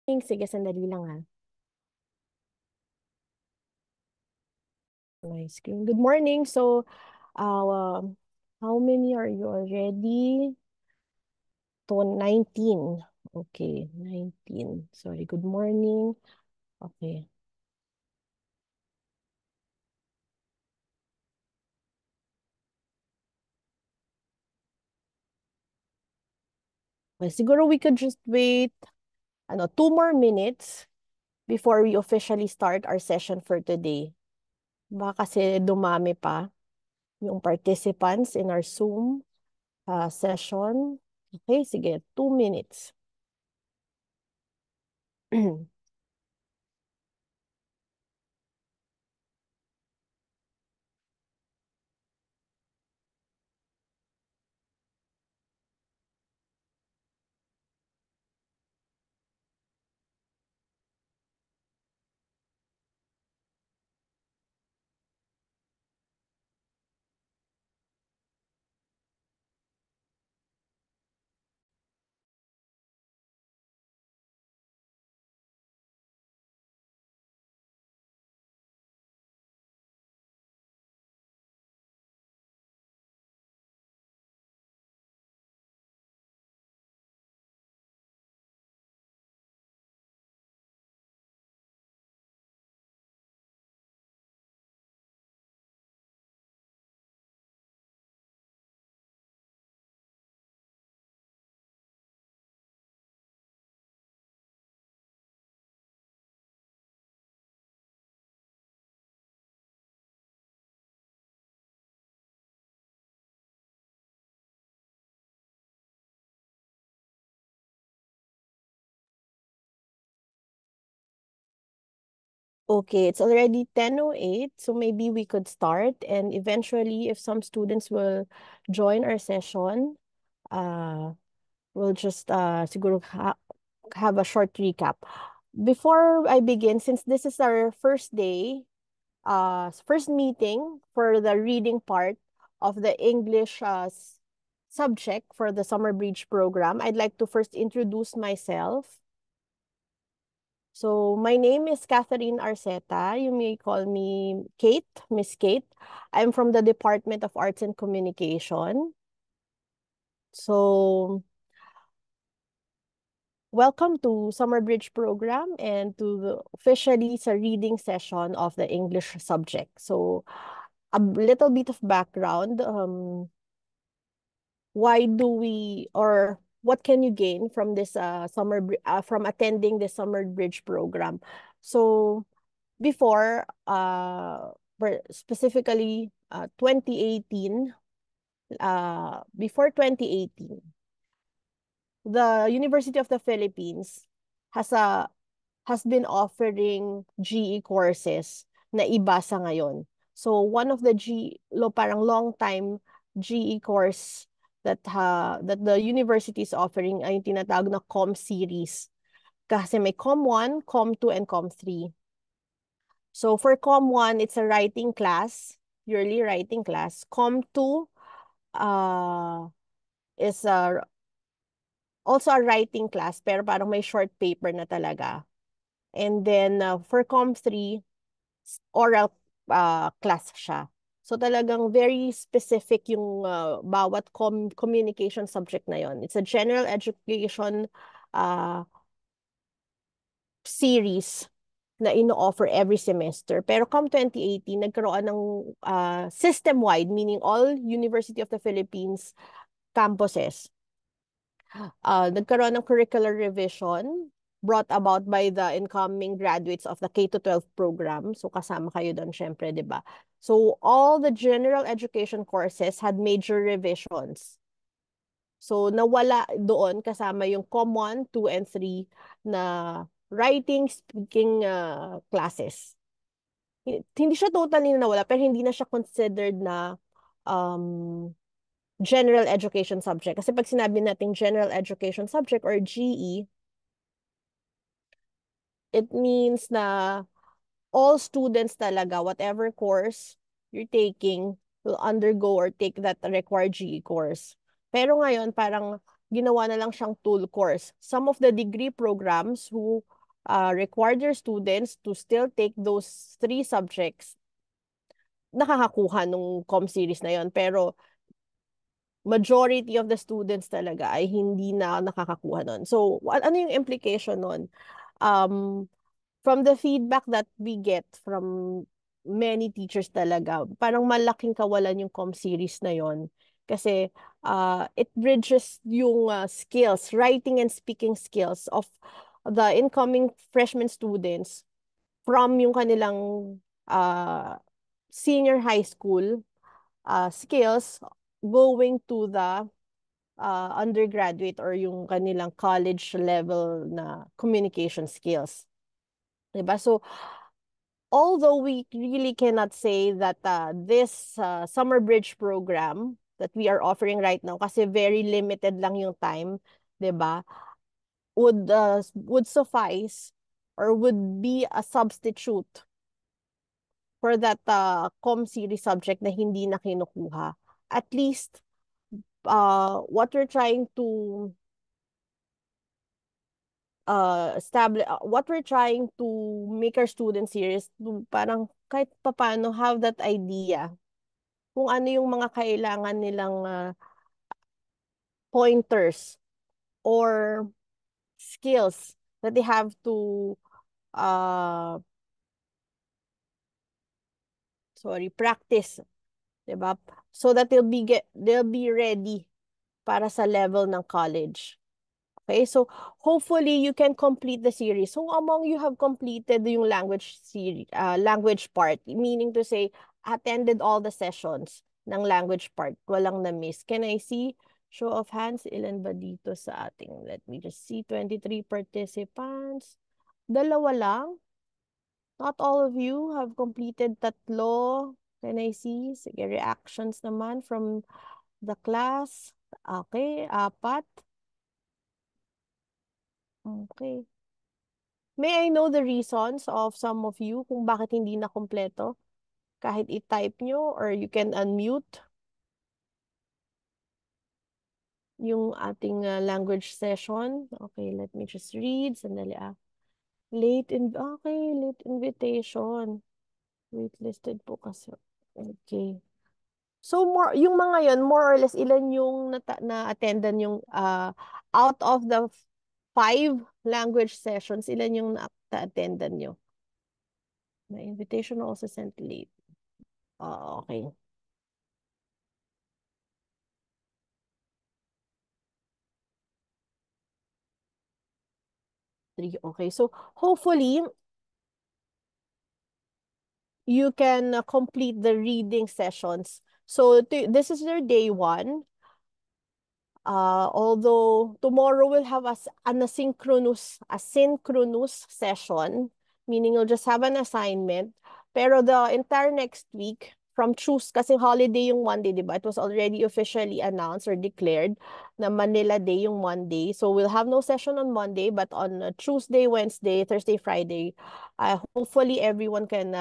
Sige, sandali lang ha. My screen. Good morning. Uh, how many are you already? 19. Okay, 19. Sorry, good morning. Okay. Well, siguro we could just wait, 2 more minutes before we officially start our session for today. Baka kasi dumami pa yung participants in our Zoom session. Okay, sige, 2 minutes. Okay, it's already 10:08, so maybe we could start. And eventually, if some students will join our session, uh, we'll just siguro have a short recap. Before I begin, since this is our first day, first meeting for the reading part of the English subject for the Summer Bridge program, I'd like to first introduce myself. So, my name is Catherine Arceta. You may call me Kate, Miss Kate. I'm from the Department of Arts and Communication. So, welcome to Summer Bridge program and to officially sa reading session of the English subject. So, a little bit of background. Why do we or what can you gain from this from attending the Summer Bridge program? So, before, specifically 2018, before 2018, the University of the Philippines has a has been offering GE courses na iba sa ngayon. So one of the parang long time GE course that the university is offering ay yung tinatawag na COM series. Kasi may COM 1, COM 2, and COM 3. So for COM 1, it's a writing class, yearly writing class. COM 2 uh, is also a writing class, pero parang may short paper na talaga. And then for COM 3, oral class siya. So talagang very specific yung bawat communication subject na yon. It's a general education uh, series na ino-offer every semester. Pero come 2018, nagkaroon ng system-wide, meaning all University of the Philippines campuses. Nagkaroon ng curricular revision brought about by the incoming graduates of the K-12 program. So kasama kayo doon syempre, 'di ba? So all the general education courses had major revisions. So nawala doon kasama yung COM 1, 2, and 3 na writing, speaking classes. Hindi siya totally nawala, pero hindi na siya considered na um, general education subject. Kasi pag sinabi natin general education subject or GE, it means na all students talaga, whatever course you're taking, will undergo or take that required GE course. Pero ngayon, parang ginawa na lang siyang tool course. Some of the degree programs who required your students to still take those three subjects, nakakakuha nung com series na yon. Pero majority of the students talaga ay hindi na nakakakuha nun. So, ano yung implication nun? Um, from the feedback that we get from many teachers talaga, parang malaking kawalan yung com series na yon. Kasi it bridges yung skills, writing and speaking skills of the incoming freshman students from yung kanilang uh, senior high school skills going to the undergraduate or yung kanilang college level na communication skills. Diba? So, although we really cannot say that this summer bridge program that we are offering right now, kasi very limited lang yung time, 'di ba? Would suffice or would be a substitute for that com series subject na hindi na kinukuha. At least what we're trying to what we're trying to make our students here is to parang kahit papaano have that idea kung ano yung mga kailangan nilang pointers or skills that they have to uh, practice, 'di ba? So that they'll be ready para sa level ng college. Okay, so hopefully you can complete the series. So among you have completed yung language series, language part, meaning to say attended all the sessions ng language part, walang na-miss. Can I see show of hands? Ilan ba dito sa ating? Let me just see 23 participants. Dalawa lang. Not all of you have completed tatlo. Can I see? Sige, reactions naman from the class. Okay, apat. Okay. May I know the reasons of some of you kung bakit hindi na kumpleto? Kahit i-type nyo or you can unmute yung ating language session. Okay, let me just read. Sandali ah. Late invitation. Waitlisted po kasi. Okay. So yung mga yon more or less ilan yung na-attendan yung out of the 5 language sessions, ilan yung na-attendan nyo? The invitation also sent late. Okay. Three. Okay. So hopefully you can complete the reading sessions. So this is your day 1. Although tomorrow we'll have an asynchronous session, meaning you'll just have an assignment. Pero the entire next week, from Tuesday, kasi holiday yung Monday, di ba? It was already officially announced or declared na Manila Day yung Monday. So we'll have no session on Monday, but on Tuesday, Wednesday, Thursday, Friday, hopefully everyone can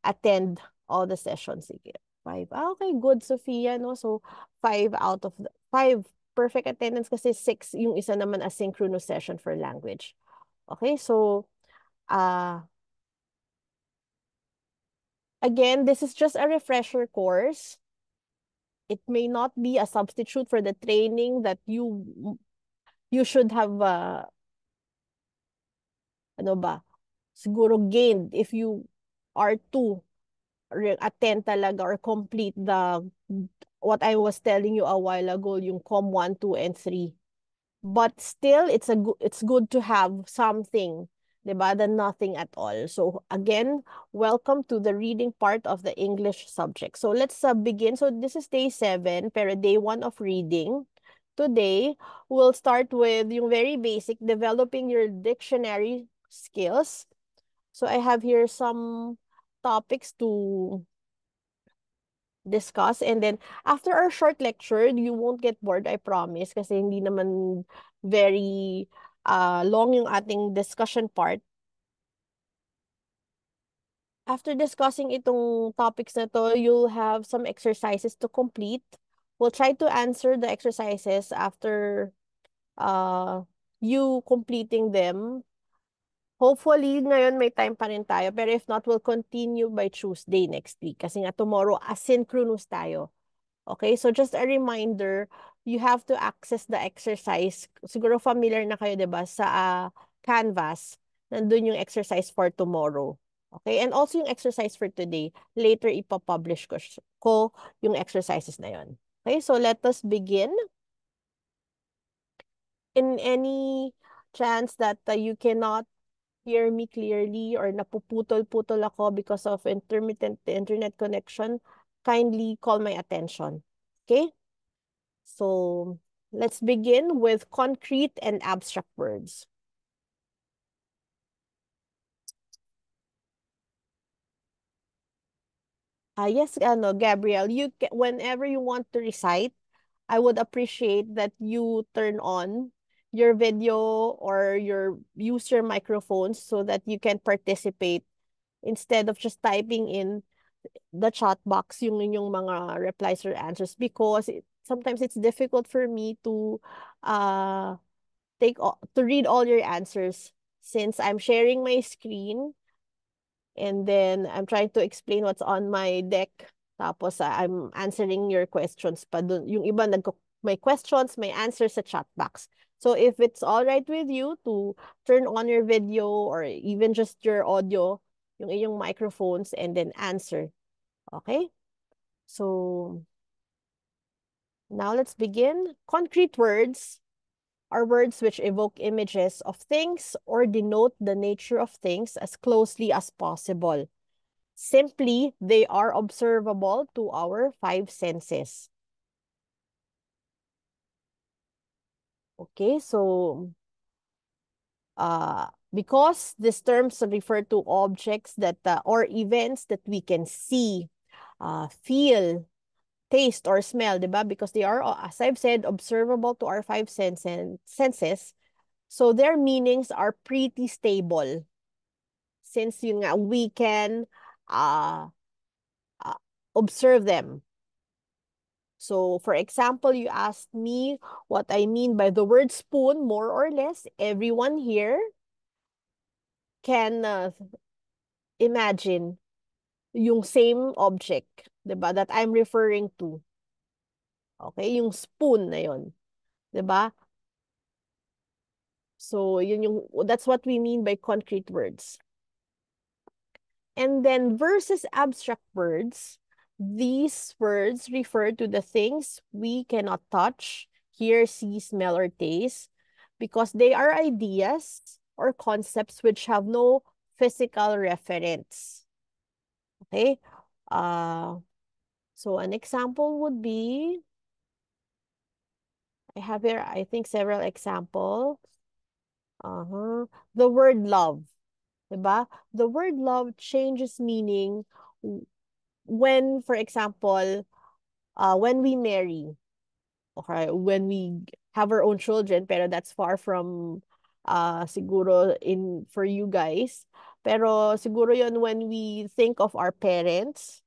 attend all the sessions. Sige. 5. Okay, good, Sophia, no? So 5 out of the 5 perfect attendance kasi 6 yung isa naman asynchronous session for language. Okay, so again, this is just a refresher course. It may not be a substitute for the training that you should have ano ba, siguro gained if you are to attend talaga or complete the what I was telling you a while ago, yung COM 1, 2, and 3. But still, it's good to have something, diba, than nothing at all. So again, welcome to the reading part of the English subject. So let's begin. So this is day 7, pero day 1 of reading. Today, we'll start with yung very basic, developing your dictionary skills. So I have here some topics to discuss. And then, after our short lecture, you won't get bored, I promise, kasi hindi naman very long yung ating discussion part. After discussing itong topics na to, you'll have some exercises to complete. We'll try to answer the exercises after you completing them. Hopefully, ngayon may time pa rin tayo. Pero if not, we'll continue by Tuesday next week. Kasi nga tomorrow, asynchronous tayo. Okay? So just a reminder, you have to access the exercise. Siguro familiar na kayo, 'di ba, sa Canvas. Nandun yung exercise for tomorrow. Okay? And also yung exercise for today. Later, ipapublish ko yung exercises na yon. Okay? So let us begin. In any chance that you cannot hear me clearly or napuputol-putol ako because of intermittent internet connection, kindly call my attention. Okay? So let's begin with concrete and abstract words. Yes, Gabriel, whenever you want to recite, I would appreciate that you turn on your video or use your microphones so that you can participate instead of just typing in the chat box yung inyong mga replies or answers, because sometimes it's difficult for me to uh to read all your answers since I'm sharing my screen and then I'm trying to explain what's on my deck. Tapos I'm answering your questions pa dun. Yung iba may questions, may answers sa chat box. So if it's all right with you to turn on your video or even just your audio, yung iyong microphones, and then answer. Okay? So now let's begin. Concrete words are words which evoke images of things or denote the nature of things as closely as possible. Simply, they are observable to our five senses. Okay, so because these terms refer to objects that or events that we can see, feel, taste, or smell, diba? Because they are, as I've said, observable to our five senses. So their meanings are pretty stable. Since yun nga, we can uh, uh, observe them. So, for example, you asked me what I mean by the word spoon, more or less. Everyone here can imagine yung same object, diba, that I'm referring to. Okay, yung spoon na yun, diba? So, that's what we mean by concrete words. And then versus abstract words, these words refer to the things we cannot touch, hear, see, smell, or taste, because they are ideas or concepts which have no physical reference. Okay? Uh, so an example would be, I have here, I think, several examples. The word love. Diba? The word love changes meaning when, for example, when we marry, okay, when we have our own children, pero that's far from siguro in for you guys. Pero siguro yon when we think of our parents,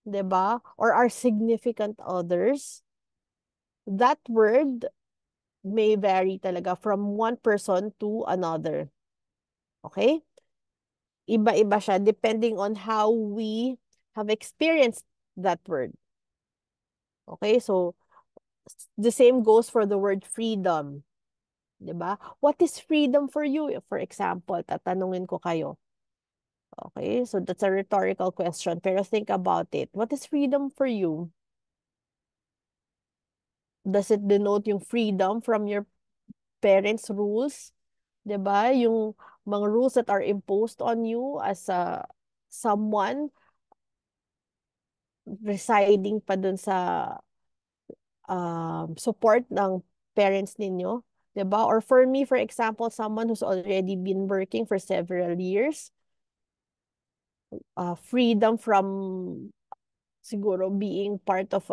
'di ba? Or our significant others, that word may vary talaga from one person to another. Okay? Iba-iba siya depending on how we have experienced that word. Okay? So the same goes for the word freedom. 'Di ba? What is freedom for you? For example, tatanungin ko kayo. Okay? So that's a rhetorical question, pero think about it. What is freedom for you? Does it denote yung freedom from your parents' rules? 'Di ba? Yung mga rules that are imposed on you as a someone residing pa dun sa support ng parents ninyo, 'di ba? Or for me, for example, someone who's already been working for several years, freedom from siguro being part of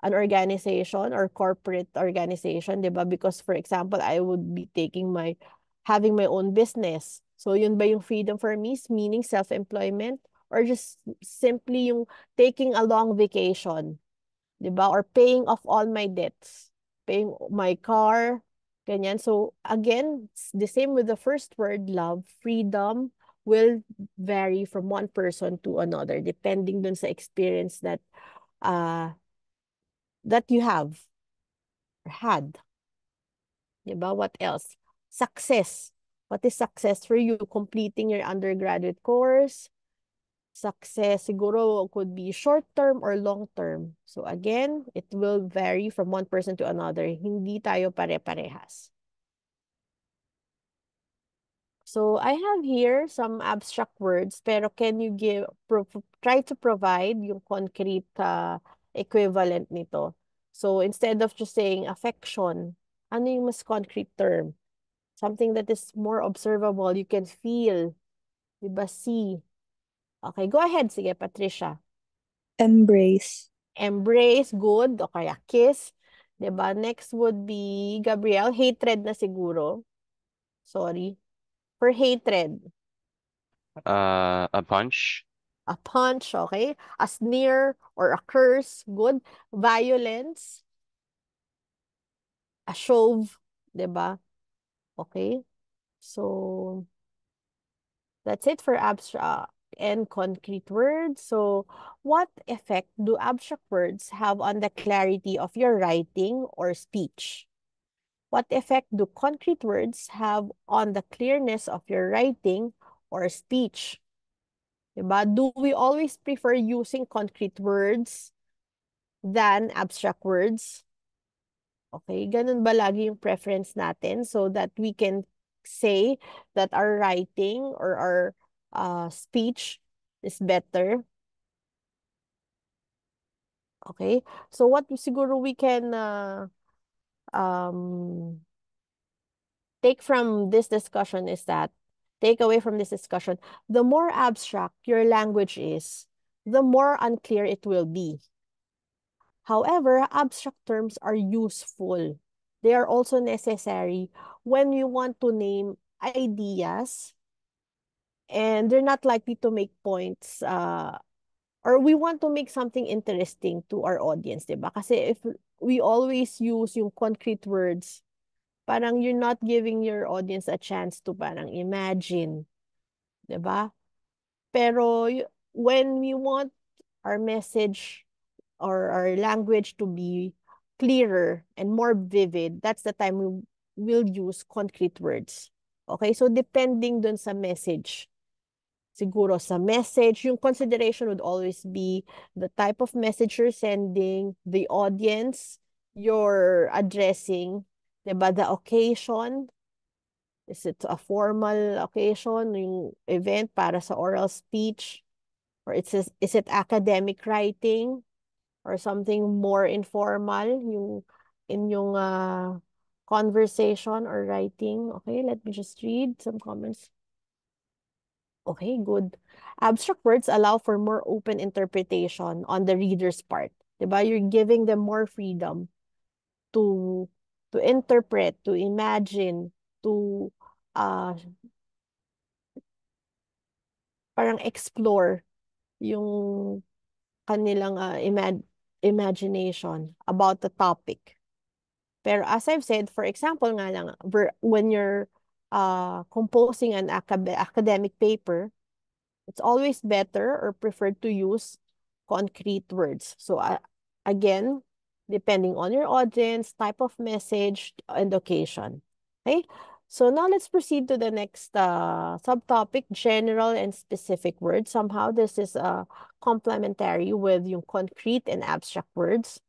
an organization or corporate organization, 'di ba? Because for example, I would be having my own business. So yun ba yung freedom for me, meaning self-employment, or just simply yung taking a long vacation, 'di ba? Or paying off all my debts, paying my car, Ganyan. So, again, it's the same with the first word, love. Freedom will vary from one person to another depending dun sa experience uh, that you have or had. Diba? What else? Success. What is success for you? Completing your undergraduate course. Success siguro could be short term or long term. So again, it will vary from one person to another. Hindi tayo pare-parehas. So I have here some abstract words, pero can you try to provide yung concrete equivalent nito? So instead of just saying affection, ano yung mas concrete term? Something that is more observable, you can feel, diba, see. Okay, go ahead. Sige, Patricia. Embrace. Embrace, good, o kaya kiss. Diba? Next would be, Gabriel, hatred na siguro. Sorry. For hatred, A punch. a punch, okay? A sneer or a curse, good. Violence, a shove, diba? Okay? So, that's it for abstract and concrete words. So, what effect do abstract words have on the clarity of your writing or speech? What effect do concrete words have on the clearness of your writing or speech? Diba? Do we always prefer using concrete words than abstract words? Okay, ganun ba lagi yung preference natin so that we can say that our writing or our speech is better? Okay, so what siguro we can um, take from this discussion is that, take away from this discussion, the more abstract your language is, the more unclear it will be. However, abstract terms are useful. They are also necessary when you want to name ideas and they're not likely to make points or we want to make something interesting to our audience, diba? Kasi if we always use yung concrete words, parang you're not giving your audience a chance to parang imagine, diba? Pero when we want our message or our language to be clearer and more vivid, that's the time we will use concrete words. Okay? So, depending dun sa message. Siguro sa message, yung consideration would always be the type of message you're sending, the audience you're addressing, diba? The occasion. Is it a formal occasion, yung event para sa oral speech? Or is it academic writing? Or something more informal, yung in yung conversation or writing. Okay, let me just read some comments. Okay, good. Abstract words allow for more open interpretation on the reader's part. Diba? You're giving them more freedom to interpret, to imagine, to uh, parang explore yung kanilang imagination about the topic. Pero as I've said, for example nga lang, when you're composing an academic paper, it's always better or preferred to use concrete words. So again, depending on your audience, type of message, and occasion. Okay? So now let's proceed to the next subtopic, general and specific words. Somehow this is complementary with yung concrete and abstract words.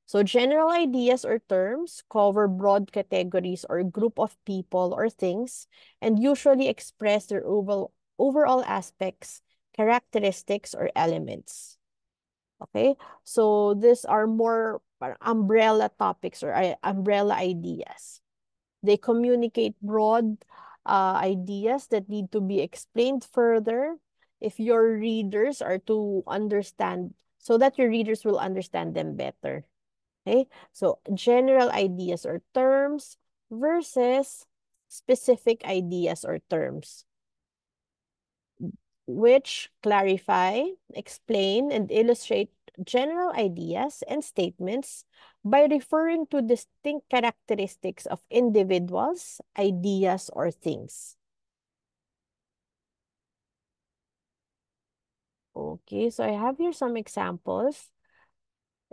So general ideas or terms cover broad categories or group of people or things and usually express their overall aspects, characteristics, or elements. Okay? So these are more umbrella topics or umbrella ideas. They communicate broad ideas that need to be explained further if your readers are to understand, so that your readers will understand them better. Okay, so general ideas or terms versus specific ideas or terms, which clarify, explain, and illustrate general ideas and statements by referring to distinct characteristics of individuals, ideas, or things. Okay, so I have here some examples.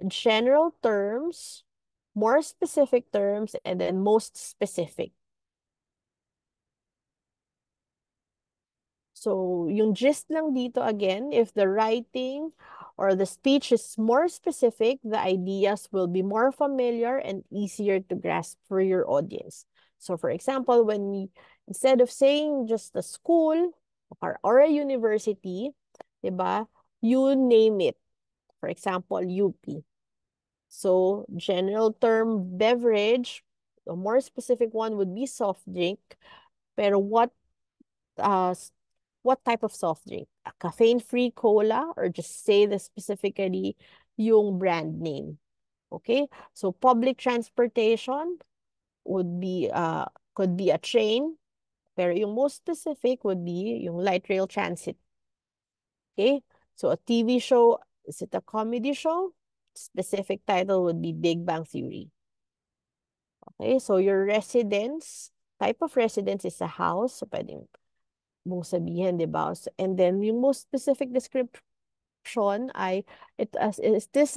General terms, more specific terms, and then most specific. So, yung gist lang dito again, if the writing or the speech is more specific, the ideas will be more familiar and easier to grasp for your audience. So, for example, instead of saying just a school or a university, diba, you name it. For example, UP. So, general term beverage, a more specific one would be soft drink. Pero uh, what type of soft drink? A caffeine-free cola or just say the specifically yung brand name. Okay? So, public transportation would be, could be a train. Pero yung most specific would be yung light rail transit. Okay? So, a TV show, is it a comedy show? Specific title would be Big Bang Theory. Okay, so your residence, type of residence is a house. So, pwedeng mong sabihin, di ba? So, and then, yung most specific description ay, is this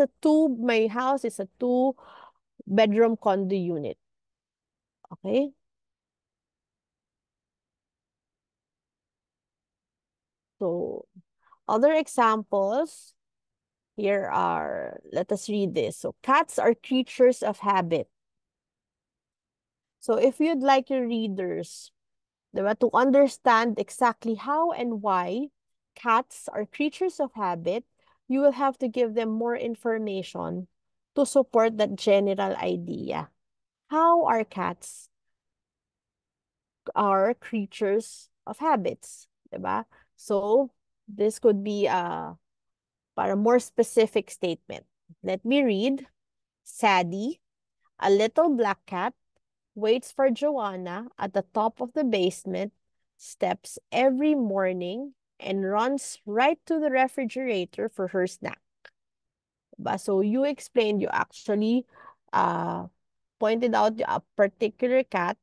my house is a 2-bedroom condo unit. Okay? So, other examples, here are, let us read this. So, cats are creatures of habit. So, if you'd like your readers, diba, to understand exactly how and why cats are creatures of habit, you will have to give them more information to support that general idea. How are cats are creatures of habits, diba? So, this could be para more specific statement. Let me read. Sadie, a little black cat, waits for Joanna at the top of the basement, steps every morning, and runs right to the refrigerator for her snack. Diba? So you explained, you actually pointed out a particular cat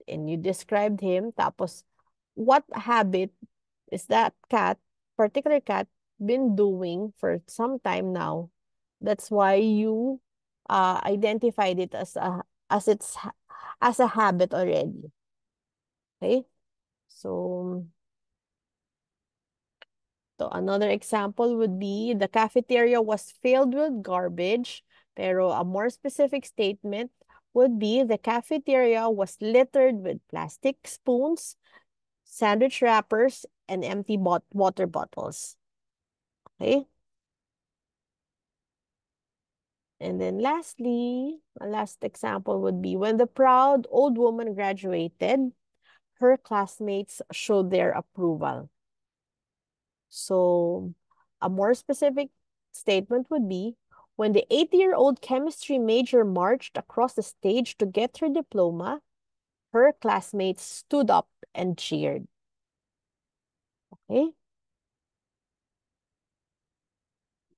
and you described him. Tapos, what habit is that particular cat, been doing for some time now? That's why you identified it as its as a habit already. Okay? So another example would be the cafeteria was filled with garbage, pero a more specific statement would be the cafeteria was littered with plastic spoons, sandwich wrappers, and empty water bottles. Okay? And then lastly, a last example would be when the proud old woman graduated, her classmates showed their approval. So a more specific statement would be when the 80-year-old chemistry major marched across the stage to get her diploma, her classmates stood up and cheered. Okay?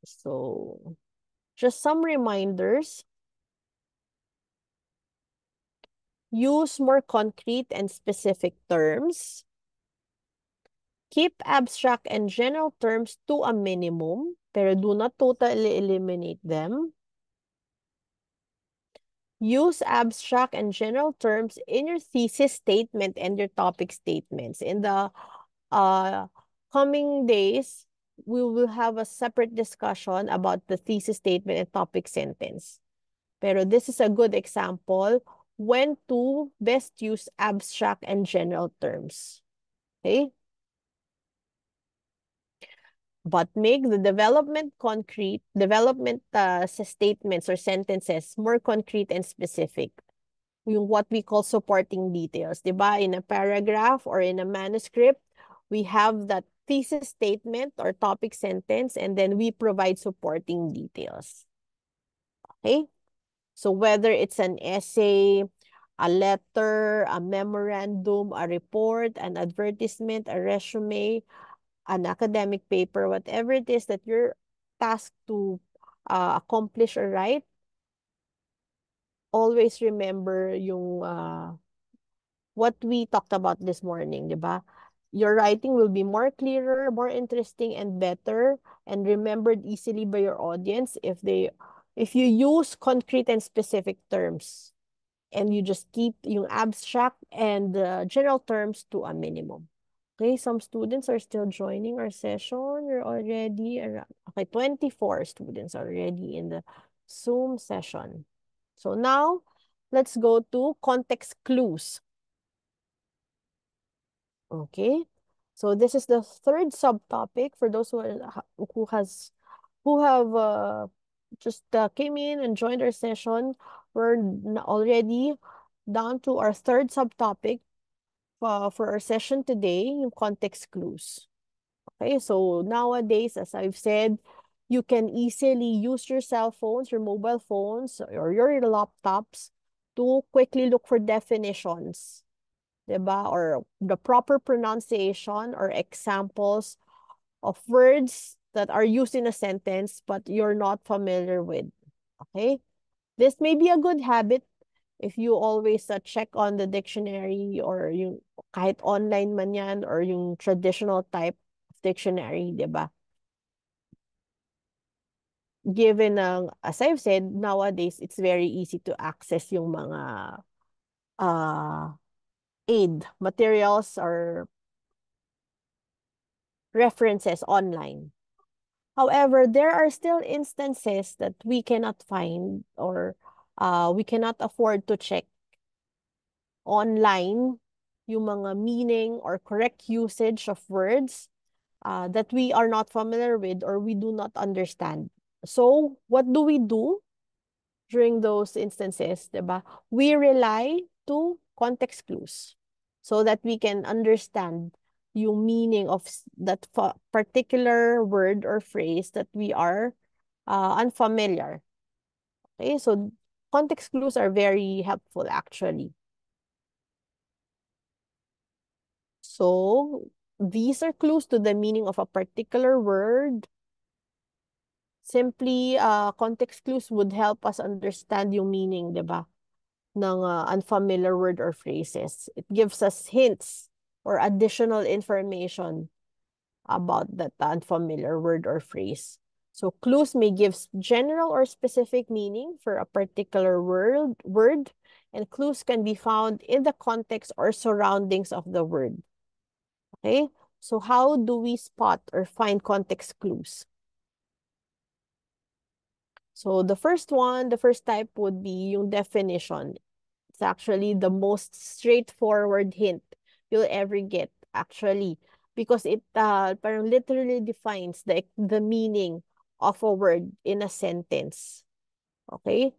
So just some reminders. Use more concrete and specific terms. Keep abstract and general terms to a minimum, pero do not totally eliminate them. Use abstract and general terms in your thesis statement and your topic statements. In the coming days, we will have a separate discussion about the thesis statement and topic sentence. Pero this is a good example when to best use abstract and general terms. Okay? But make the development statements or sentences more concrete and specific. Yung what we call supporting details. Diba? In a paragraph or in a manuscript, we have that thesis statement or topic sentence, and then we provide supporting details. Okay? So whether it's an essay, a letter, a memorandum, a report, an advertisement, a resume, an academic paper, whatever it is that you're task to accomplish or write, always remember yung what we talked about this morning, di ba? Your writing will be more clearer, more interesting, and better, and remembered easily by your audience if you use concrete and specific terms, and you just keep yung abstract and general terms to a minimum. Okay, some students are still joining our session. We're already around, okay, 24 students already in the Zoom session. So now, let's go to context clues. Okay, so this is the third subtopic for those who have just came in and joined our session. We're already down to our third subtopic for our session today, yung context clues. Okay, so nowadays, as I've said, you can easily use your cell phones, your mobile phones, or your laptops to quickly look for definitions, diba? Or the proper pronunciation or examples of words that are used in a sentence but you're not familiar with. Okay? This may be a good habit if you always check on the dictionary or yung kahit online man yan or yung traditional type of dictionary, di ba? Given as I've said, nowadays, it's very easy to access yung mga aid materials or references online. However, there are still instances that we cannot find or we cannot afford to check online yung mga meaning or correct usage of words that we are not familiar with or we do not understand. So, what do we do during those instances, diba? We rely to context clues so that we can understand yung meaning of that particular word or phrase that we are unfamiliar. Okay, so context clues are very helpful actually. So these are clues to the meaning of a particular word. Simply, context clues would help us understand yung meaning, diba? Ng unfamiliar word or phrases. It gives us hints or additional information about that unfamiliar word or phrase. So clues may give general or specific meaning for a particular word, and clues can be found in the context or surroundings of the word. Okay? So how do we spot or find context clues? So the first type would be yung definition. It's actually the most straightforward hint you'll ever get, actually, because it parang literally defines the meaning of a word in a sentence. Okay?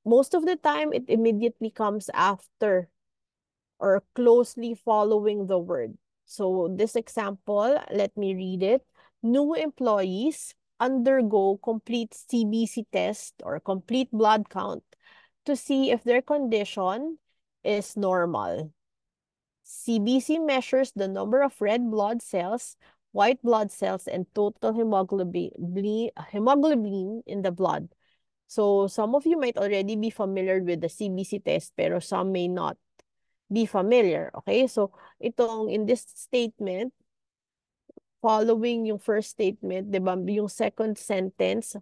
Most of the time, it immediately comes after or closely following the word. So this example, let me read it. New employees undergo complete CBC test or complete blood count to see if their condition is normal. CBC measures the number of red blood cells, white blood cells, and total hemoglobin in the blood. So some of you might already be familiar with the CBC test, pero some may not be familiar. Okay? So itong in this statement, following yung first statement, di ba, yung second sentence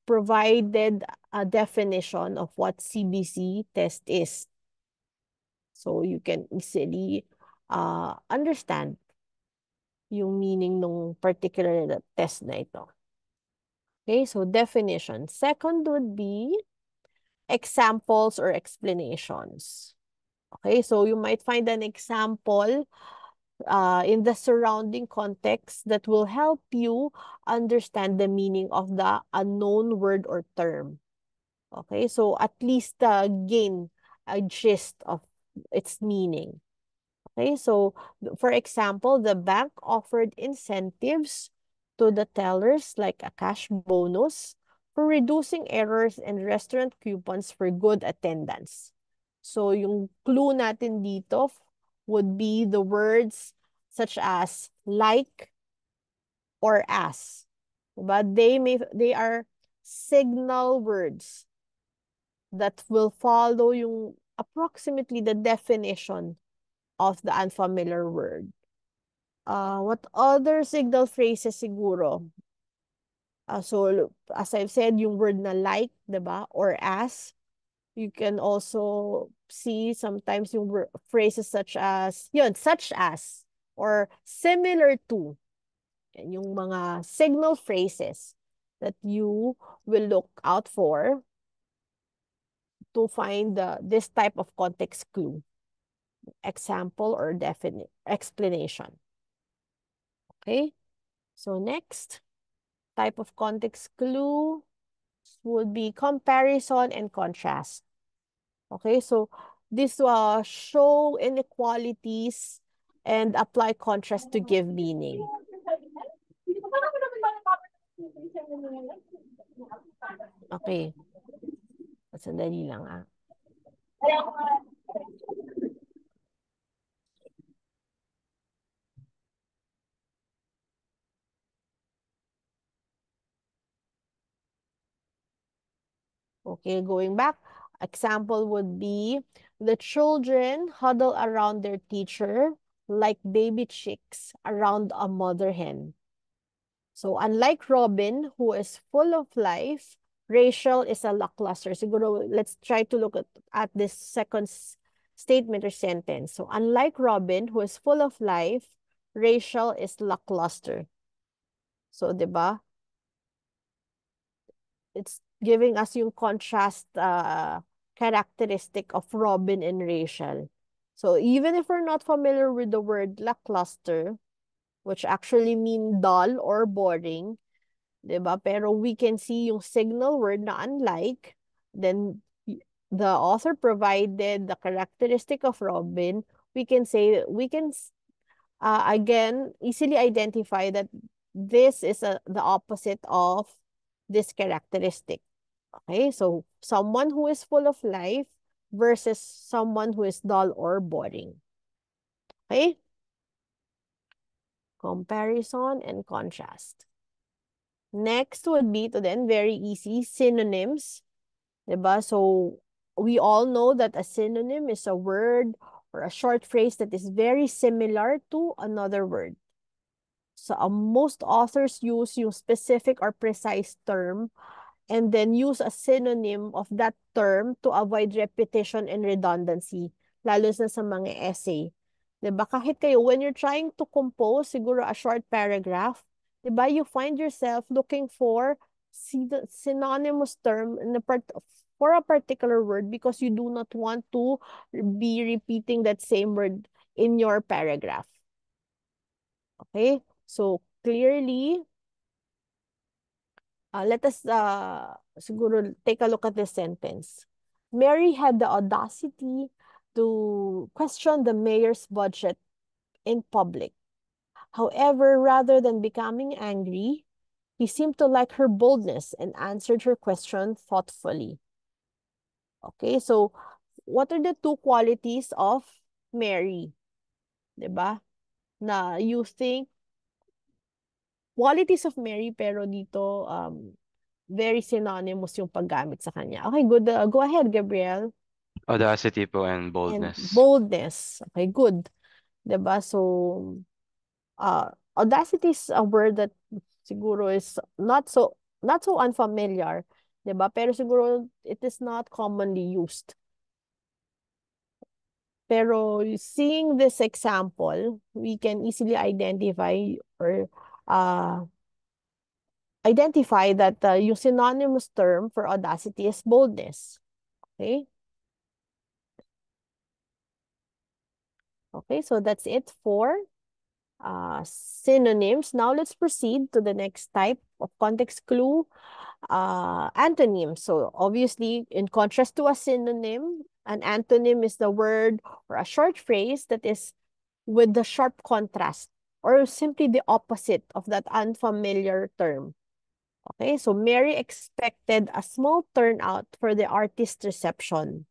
provided a definition of what CBC test is. So you can easily understand yung meaning ng particular test na ito. Okay, so definition. Second would be examples or explanations. Okay, so you might find an example in the surrounding context that will help you understand the meaning of the unknown word or term. Okay, so at least gain a gist of its meaning. Okay, so for example, the bank offered incentives to the tellers like a cash bonus for reducing errors and restaurant coupons for good attendance. So yung clue natin dito would be the words such as like or as. But they are signal words that will follow yung approximately the definition of the unfamiliar word. What other signal phrases siguro? So, as I've said, yung word na like, diba? Or as. You can also see sometimes yung phrases such as, or similar to. Yan yung mga signal phrases that you will look out for to find this type of context clue, example or definite explanation. Okay, so next type of context clue would be comparison and contrast. Okay, so this show inequalities and apply contrast to give meaning. Okay, sandali lang ah. Okay, going back, example would be the children huddle around their teacher like baby chicks around a mother hen. So unlike Robin, who is full of life, Rachel is a lackluster. Siguro, let's try to look at this second statement or sentence. So unlike Robin, who is full of life, Rachel is lackluster. So, diba? It's giving us yung contrast characteristic of Robin and Rachel. So even if we're not familiar with the word lackluster, which actually mean dull or boring, diba? Pero we can see yung signal word na unlike, then the author provided the characteristic of Robin, we can say, again, easily identify that this is the opposite of this characteristic. Okay, so someone who is full of life versus someone who is dull or boring. Okay? Comparison and contrast. Next would be to then very easy synonyms. Diba? So we all know that a synonym is a word or a short phrase that is very similar to another word. So most authors use yung specific or precise term and then use a synonym of that term to avoid repetition and redundancy, lalo na sa mga essay. 'Di ba? Kahit kayo, when you're trying to compose, siguro a short paragraph, 'di ba, you find yourself looking for synonymous term for a particular word because you do not want to be repeating that same word in your paragraph. Okay? So, clearly, let us siguro take a look at this sentence. Mary had the audacity to question the mayor's budget in public. However, rather than becoming angry, he seemed to like her boldness and answered her question thoughtfully. Okay, so what are the two qualities of Mary? Diba? Na you think qualities of Mary pero dito very synonymous yung paggamit sa kanya. Okay, good. Go ahead, Gabriel. Audacity po and And boldness. boldness. Okay, good. Diba? So, audacity is a word that siguro is not so unfamiliar. Diba? Pero siguro it is not commonly used. Pero seeing this example, we can easily identify or identify that yung synonymous term for audacity is boldness. Okay? Okay, so that's it for synonyms. Now let's proceed to the next type of context clue, antonym. So obviously, in contrast to a synonym, an antonym is the word or a short phrase that is with the sharp contrast or simply the opposite of that unfamiliar term. Okay, so Mary expected a small turnout for the artist's reception.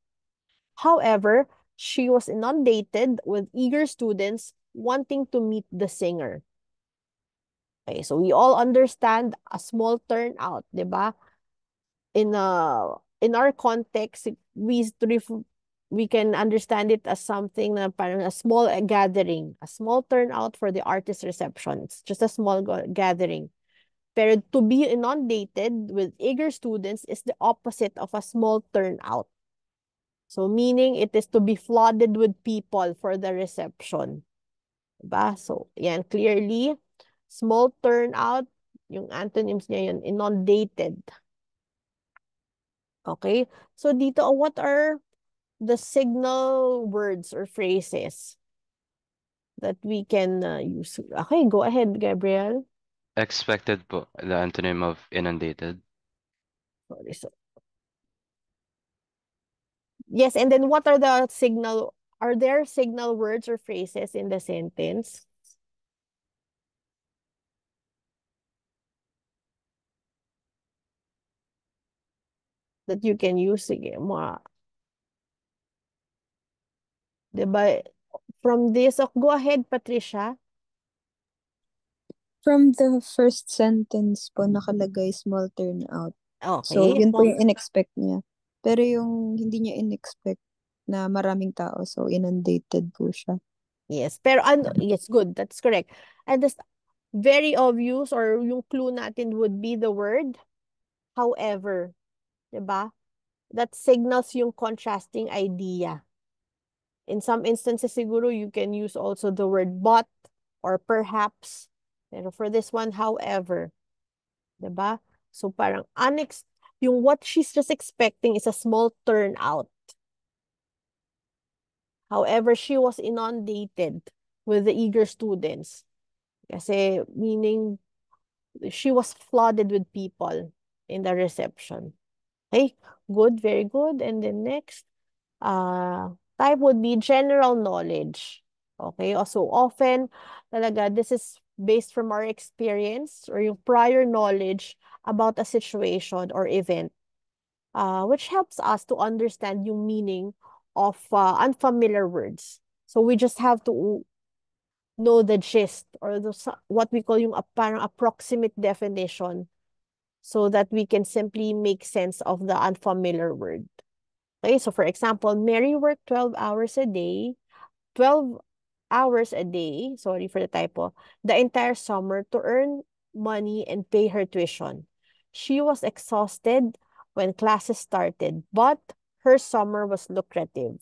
However, she was inundated with eager students wanting to meet the singer. Okay, so we all understand a small turnout, di ba? In our context, we can understand it as something na parang a small gathering, a small turnout for the artist reception. It's just a small gathering. Pero to be inundated with eager students is the opposite of a small turnout. So meaning it is to be flooded with people for the reception. Diba? So, yan, clearly, small turnout, yung antonyms niya yun, inundated. Okay? So dito, what are the signal words or phrases that we can use? Okay, go ahead, Gabriel. Expected po, the antonym of inundated. Sorry, yes, and then what are the signal, are there signal words or phrases in the sentence? That you can use, sige, diba? From this, go ahead, Patricia. From the first sentence po, nakalagay small turnout. So, Okay. yun po yung in-expect niya. Pero yung hindi niya in-expect na maraming tao, so inundated po siya. Yes, pero yes, good. That's correct. And this very obvious or yung clue natin would be the word however, 'di ba? That signals yung contrasting idea. In some instances siguro you can use also the word but or perhaps. Pero for this one, however, 'di ba? So parang yung what she's just expecting is a small turnout. However, she was inundated with the eager students. Kasi meaning she was flooded with people in the reception. Okay, good, very good. And then next, type would be general knowledge. Okay, also often, talaga, this is based from our experience or yung prior knowledge about a situation or event, which helps us to understand yung meaning of unfamiliar words. So we just have to know the gist or what we call yung parang approximate definition so that we can simply make sense of the unfamiliar word. Okay, so for example, Mary worked 12 hours a day, 12 hours a day, sorry for the typo, the entire summer to earn money and pay her tuition. She was exhausted when classes started, but her summer was lucrative.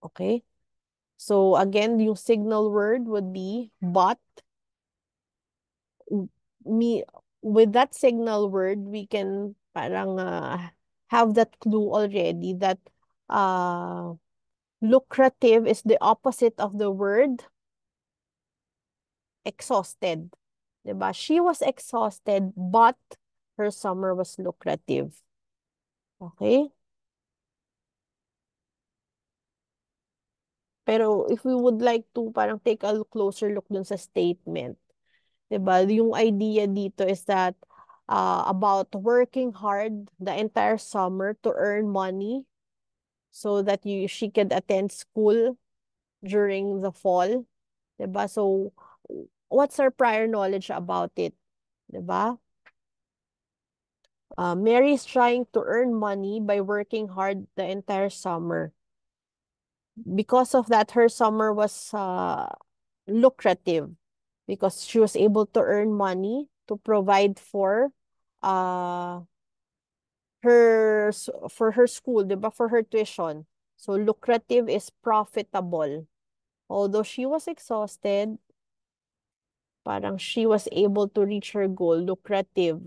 Okay? So again, yung signal word would be but. Me with that signal word, we can parang have that clue already that uh, lucrative is the opposite of the word exhausted. Diba? She was exhausted, but her summer was lucrative. Okay? Pero if we would like to parang take a closer look dun sa statement, diba? Yung idea dito is that about working hard the entire summer to earn money so that she could attend school during the fall. Diba? So, what's our prior knowledge about it? Diba? Mary is trying to earn money by working hard the entire summer. Because of that, her summer was lucrative because she was able to earn money to provide for uh for her school, 'di ba? For her tuition. So lucrative is profitable. Although she was exhausted, parang she was able to reach her goal, lucrative.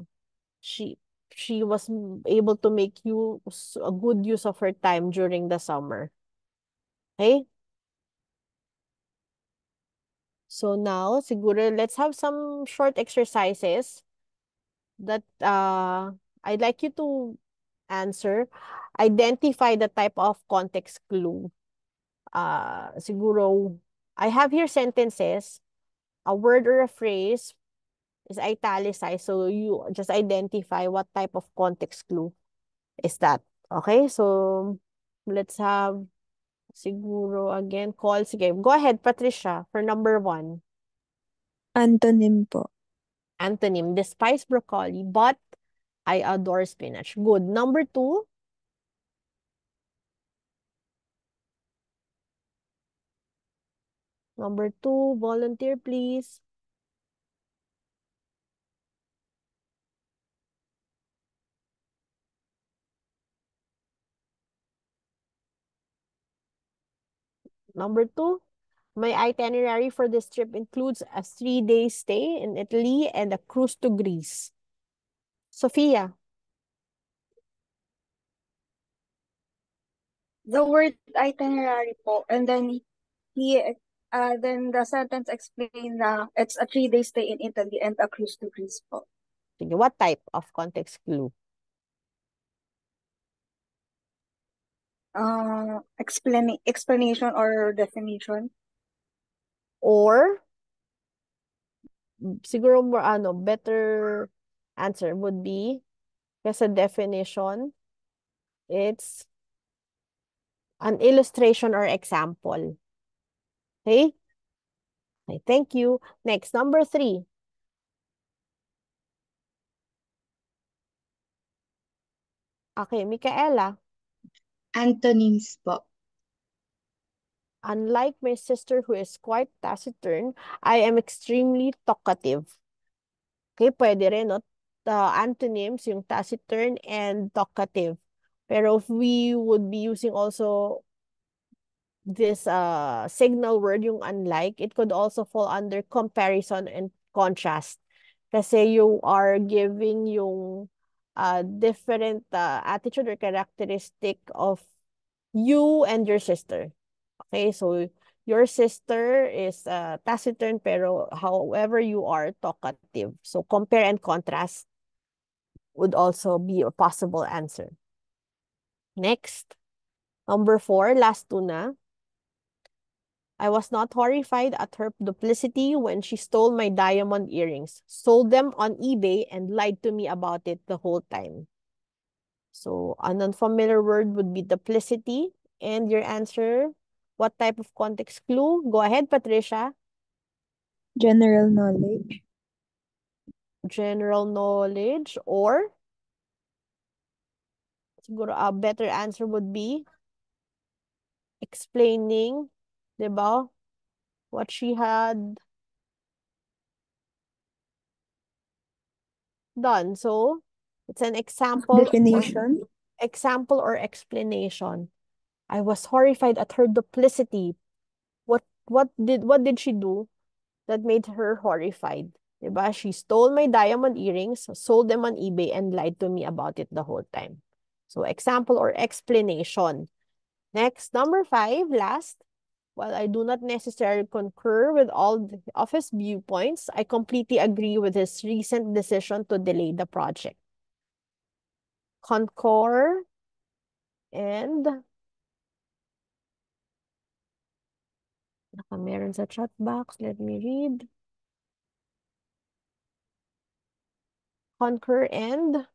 She she was able to make a good use of her time during the summer. Okay? So now, siguro, let's have some short exercises that I'd like you to answer. Identify the type of context clue. Siguro, I have here sentences. A word or a phrase is italicized. So you just identify what type of context clue is that. Okay? So let's have siguro again call. Sige, go ahead, Patricia, for number 1. Antonym po. Antonym, despise broccoli, but I adore spinach. Good. Number 2. Number 2, volunteer, please. Number 2, my itinerary for this trip includes a 3-day stay in Italy and a cruise to Greece. Sophia. The word itinerary po, and then then the sentence explain na it's a 3-day stay in Italy and a cruise to Greece po. Sige, what type of context clue? Explanation or definition. Or, siguro more, better answer would be, kasi definition, it's an illustration or example. Okay? Okay, thank you. Next, number 3. Okay, Micaela. Antonyms po. Unlike my sister who is quite taciturn, I am extremely talkative. Okay, pwede rin, no? The antonyms, yung taciturn and talkative. Pero if we would be using also this signal word, yung unlike, it could also fall under comparison and contrast. Kasi you are giving yung different attitude or characteristic of you and your sister. Okay, so your sister is taciturn, pero however you are talkative. So compare and contrast would also be a possible answer. Next, number 4, last 2 na. I was not horrified at her duplicity when she stole my diamond earrings, sold them on eBay, and lied to me about it the whole time. So, an unfamiliar word would be duplicity. And your answer, what type of context clue? Go ahead, Patricia. General knowledge. General knowledge, or siguro a better answer would be explaining, diba, what she had done. So, it's an example. Definition. Example or explanation. I was horrified at her duplicity. What did she do that made her horrified? Diba? She stole my diamond earrings, sold them on eBay, and lied to me about it the whole time. So example or explanation. Next, number 5, last. While I do not necessarily concur with all of his viewpoints, I completely agree with his recent decision to delay the project. Concur and meron sa chat box. Let me read. Concur and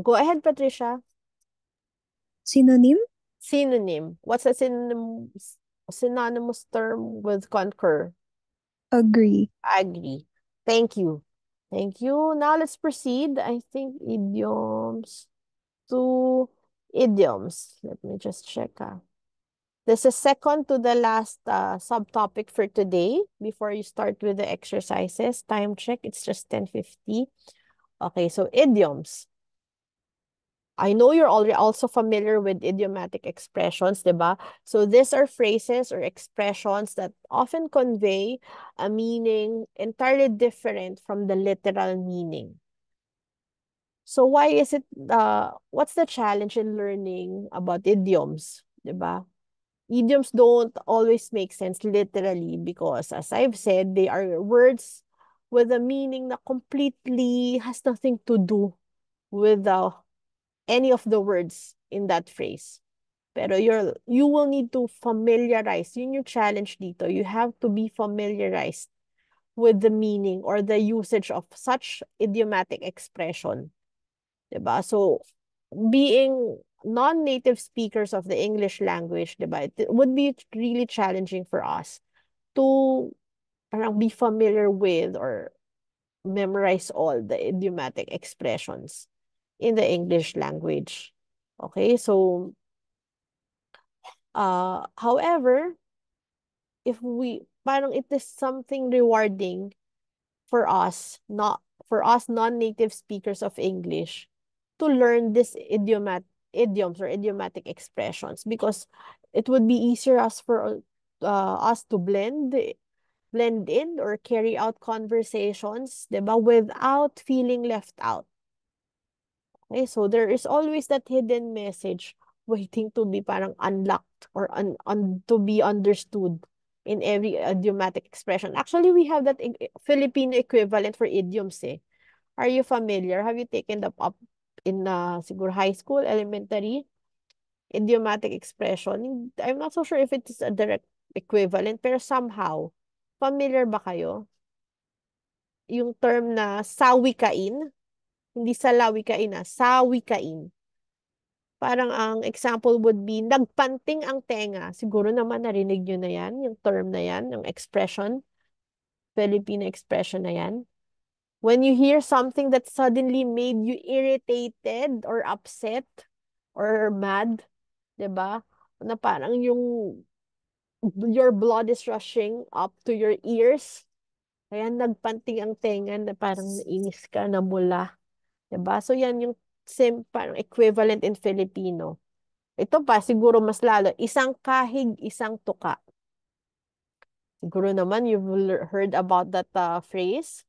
go ahead, Patricia. Synonym. Synonym. What's a synonymous term with concur? Agree. Agree. Thank you. Thank you. Now let's proceed. I think idioms to idioms. Let me just check. This is second to the last subtopic for today. Before you start with the exercises, time check. It's just 10:50. Okay, so idioms. I know you're already also familiar with idiomatic expressions, diba? So these are phrases or expressions that often convey a meaning entirely different from the literal meaning. So why is it, what's the challenge in learning about idioms, diba? Idioms don't always make sense literally because, as I've said, they are words with a meaning that completely has nothing to do with any of the words in that phrase. Pero you will need to familiarize. Yun yung challenge dito. You have to be familiarized with the meaning or the usage of such idiomatic expression. Diba? So, being non-native speakers of the English language, diba, it would be really challenging for us to parang be familiar with or memorize all the idiomatic expressions in the English language. Okay, so however, if we parang it is something rewarding for us, not for us non-native speakers of English, to learn this idioms or idiomatic expressions, because it would be easier as for us to blend in or carry out conversations, diba, without feeling left out. Okay, so there is always that hidden message waiting to be parang unlocked or to be understood in every idiomatic expression. Actually, we have that Filipino equivalent for idioms eh. Are you familiar? Have you taken that up in siguro high school, elementary? Idiomatic expression. I'm not so sure if it is a direct equivalent, pero somehow, familiar ba kayo? Yung term na sawikain, hindi salawikain sawikain. Parang ang example would be, nagpanting ang tenga. Siguro naman narinig nyo na yan, yung term na yan, yung expression, Filipino expression na yan. When you hear something that suddenly made you irritated or upset or mad, 'di ba? Na parang your blood is rushing up to your ears. Kaya nagpanting ang tenga na parang nainis ka, namula. 'Di ba? So yan yung parang equivalent in Filipino. Ito pa, siguro mas lalo, isang kahig, isang tuka. Siguro naman you've heard about that phrase.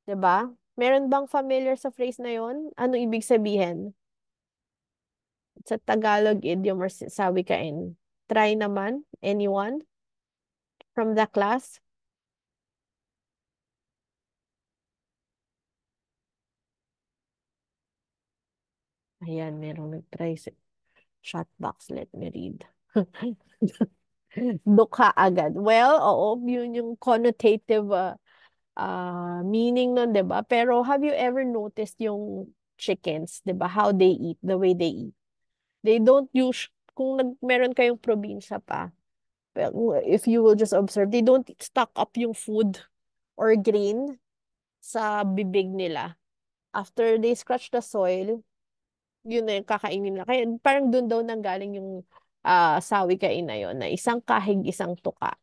'Di ba? Meron bang familiar sa phrase na yon? Ano ibig sabihin? Sa Tagalog idiom or sa wikain. Try naman. Anyone from the class? Ayan, merong nag-try sa chat box. Let me read. Dukha agad. Well, oo, yun yung connotative meaning nun, 'di ba? Pero have you ever noticed yung chickens, 'di ba? How they eat, the way they eat. They don't use, kung meron kayong probinsya pa, well, if you will just observe, they don't stock up yung food or grain sa bibig nila. After they scratch the soil, yun na yung kakainin na. Kaya parang dun daw nanggaling yung sawi kain na yun, na isang kahig, isang tuka.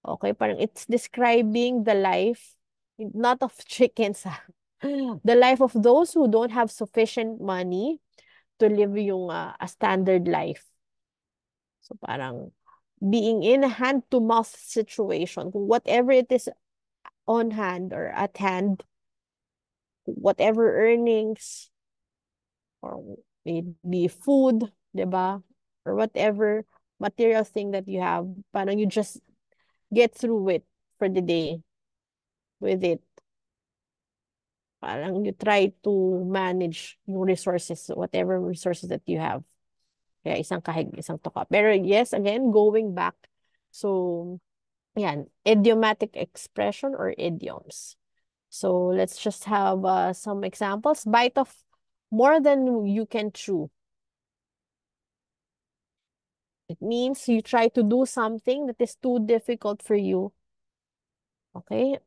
Okay, parang it's describing the life, not of chickens, the life of those who don't have sufficient money to live yung a standard life. So parang being in a hand-to-mouth situation, kung whatever it is on hand or at hand, whatever earnings, or maybe food, 'di ba? Or whatever material thing that you have, parang you just get through it for the day with it. Parang you try to manage yung resources, whatever resources that you have. Kaya isang kahig, isang tuka. Pero yes, again, going back, so yan, idiomatic expression or idioms. So let's just have some examples. Bite of more than you can chew. It means you try to do something that is too difficult for you. Okay?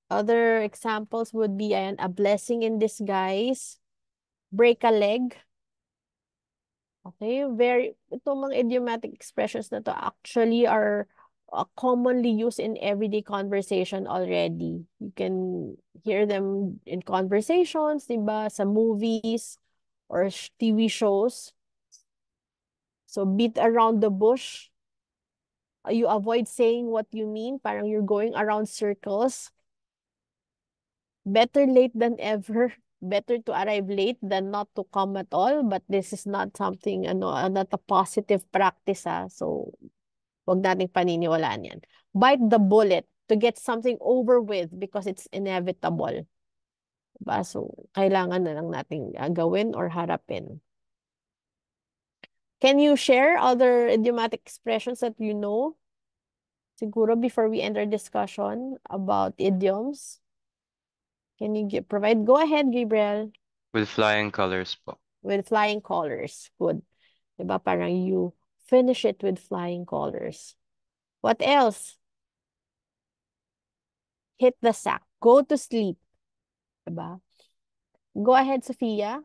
Other examples would be a blessing in disguise, break a leg. Okay? Itong mga idiomatic expressions na to actually are commonly used in everyday conversation already. You can hear them in conversations, diba? Sa movies or TV shows. So, beat around the bush. You avoid saying what you mean. Parang you're going around circles. Better late than ever. Better to arrive late than not to come at all. But this is not something, not a positive practice. So, wag nating paniniwalaan yan. Bite the bullet to get something over with because it's inevitable. Diba? So, kailangan na lang nating gawin or harapin. Can you share other idiomatic expressions that you know? Siguro before we end our discussion about idioms. Can you provide? Go ahead, Gabriel. With flying colors po. With flying colors. Good. Diba? Parang you finish it with flying colors. What else? Hit the sack. Go to sleep. Diba? Go ahead, Sophia.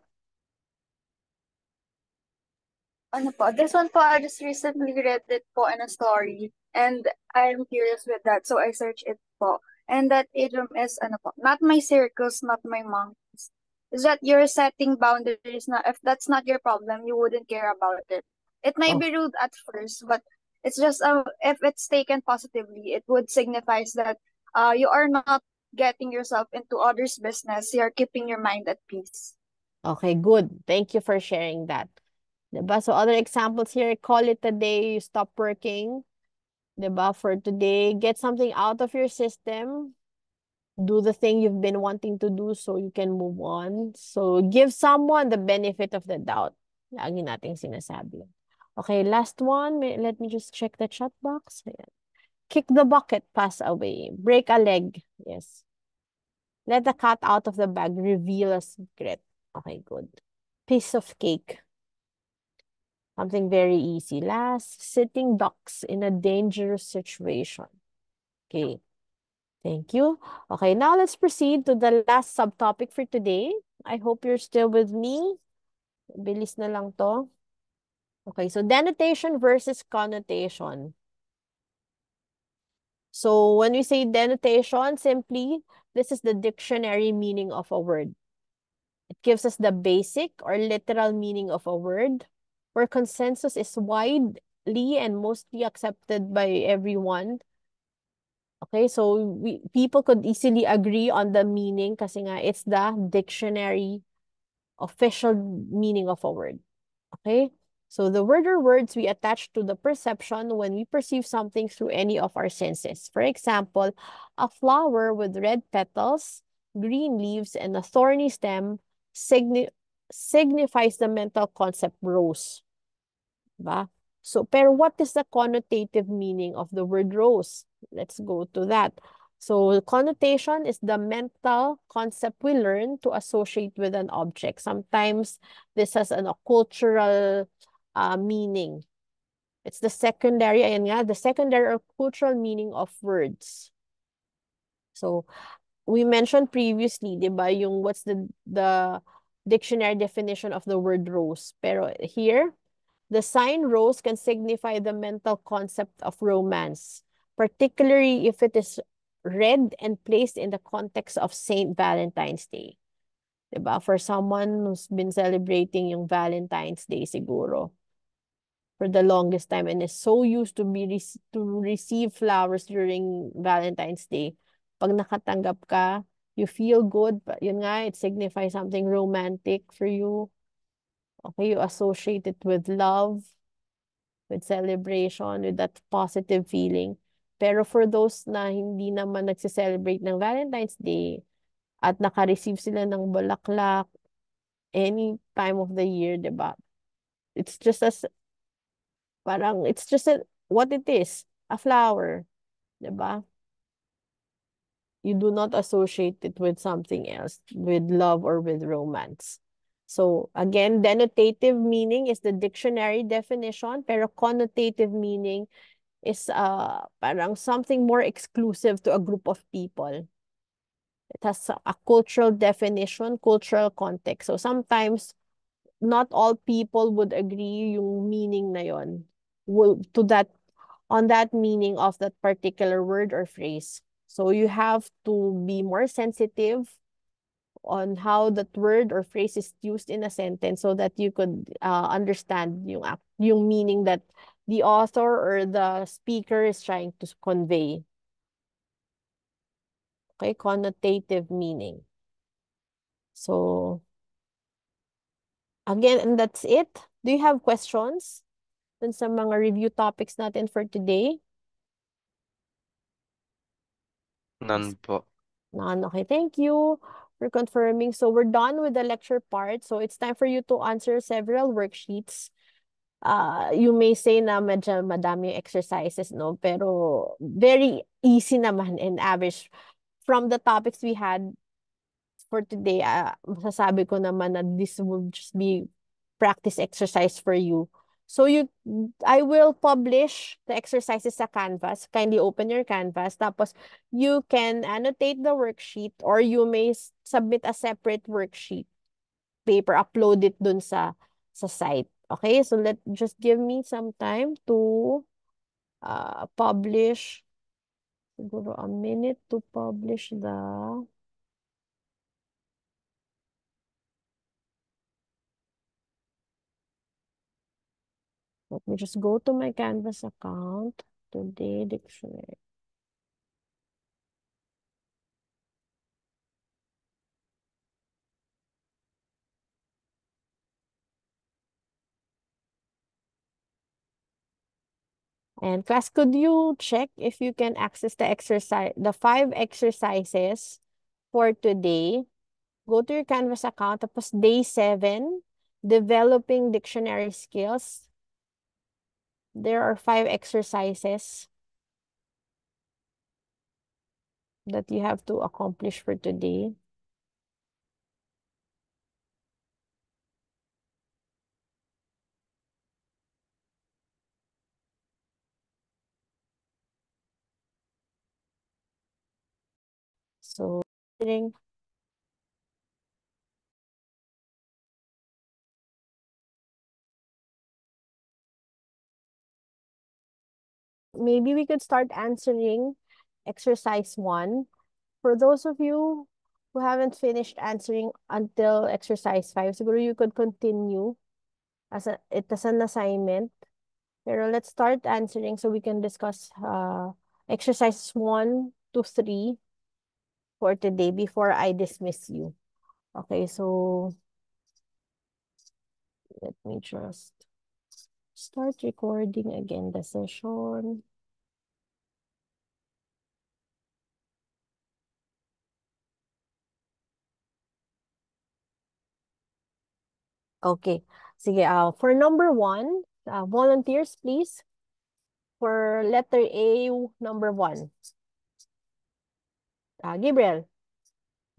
Ano po, this one po, I just recently read it po in a story. And I'm curious with that, so I searched it po. And that idiom is, ano po, not my circus, not my monkeys. Is that you're setting boundaries na if that's not your problem, you wouldn't care about it. It may Oh. be rude at first, but it's just, if it's taken positively, it would signifies that you are not getting yourself into others' business. You're keeping your mind at peace. Okay, good. Thank you for sharing that. Diba? So other examples here, call it a day, you stop working. Diba? For today, get something out of your system. Do the thing you've been wanting to do so you can move on. So give someone the benefit of the doubt. Lagi nating sinasabi. Okay, last one. Let me just check the chat box. Ayan. Kick the bucket, pass away. Break a leg. Yes. Let the cat out of the bag, reveal a secret. Okay, good. Piece of cake. Something very easy. Last, sitting ducks in a dangerous situation. Okay. Thank you. Okay, now let's proceed to the last subtopic for today. I hope you're still with me. Bilis na lang to. Okay, so denotation versus connotation. So when we say denotation, simply, this is the dictionary meaning of a word. It gives us the basic or literal meaning of a word, where consensus is widely and mostly accepted by everyone. Okay, so people could easily agree on the meaning kasi nga it's the dictionary official meaning of a word. Okay, so the word or words we attach to the perception when we perceive something through any of our senses. For example, a flower with red petals, green leaves, and a thorny stem signifies the mental concept rose. Diba? So, pero what is the connotative meaning of the word rose? Let's go to that. So, connotation is the mental concept we learn to associate with an object. Sometimes this has a cultural meaning. It's the secondary, ayan nga, the secondary or cultural meaning of words. So, we mentioned previously, di ba, yung what's the dictionary definition of the word rose. Pero here, the sign rose can signify the mental concept of romance, particularly if it is read and placed in the context of Saint Valentine's Day. Diba? For someone who's been celebrating yung Valentine's Day siguro for the longest time and is so used to receive flowers during Valentine's Day, pag nakatanggap ka, you feel good. Yun nga, it signifies something romantic for you. Okay, you associate it with love, with celebration, with that positive feeling. Pero for those na hindi naman nagse-celebrate ng Valentine's Day at naka-receive sila ng bulaklak any time of the year, diba? It's just what it is, a flower, diba? You do not associate it with something else, with love or with romance. So again, denotative meaning is the dictionary definition, pero connotative meaning is parang something more exclusive to a group of people. It has a cultural definition, cultural context. So sometimes not all people would agree yung meaning na yon on that meaning of that particular word or phrase. So you have to be more sensitive on how that word or phrase is used in a sentence so that you could understand yung meaning that the author or the speaker is trying to convey. Okay, connotative meaning. So, again, and that's it. Do you have questions dun sa mga review topics natin for today? None po. None. Okay, thank you for confirming. So we're done with the lecture part. So it's time for you to answer several worksheets. You may say na medyo madami exercises, no? Pero very easy naman and average. From the topics we had for today, masasabi ko naman na this will just be practice exercise for you. So I will publish the exercises sa Canvas. Kindly open your Canvas. Tapos, you can annotate the worksheet or you may submit a separate worksheet paper, upload it dun sa site. Okay, so just give me some time to publish. Siguro a minute to publish the... Let me just go to my Canvas account. Today dictionary. And class, could you check if you can access the 5 exercises for today? Go to your Canvas account, tapos day 7, developing dictionary skills. There are 5 exercises that you have to accomplish for today. So, maybe we could start answering exercise 1. For those of you who haven't finished answering until exercise 5, siguro you could continue as an assignment. Pero let's start answering so we can discuss exercises 1 to 3 for today before I dismiss you. Okay, so let me just start recording again the session. Okay, sige, for number 1, volunteers please. For letter A, number 1. Gabriel.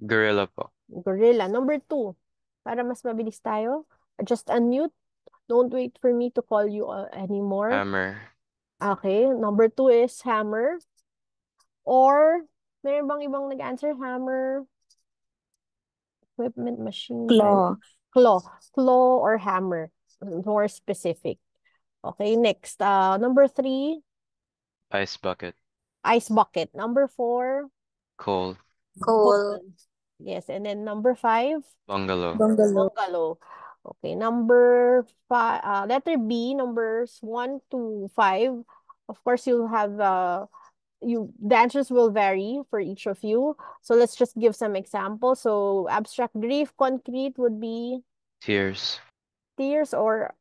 Gorilla po. Gorilla. Number 2, para mas mabilis tayo, just unmute. Don't wait for me to call you anymore. Hammer. Okay, number 2 is hammer. Or, meron bang ibang nag-answer? Hammer, equipment, machine. Claw. Claw or hammer. More specific. Okay, next. Number 3. Ice bucket. Ice bucket. Number 4. Coal. Coal. Yes, and then number 5. Bungalow. Bungalow. Okay, number 5. Letter B, numbers 1 to 5. Of course, you'll have the answers will vary for each of you. So let's just give some examples. So abstract grief, concrete would be Tears. or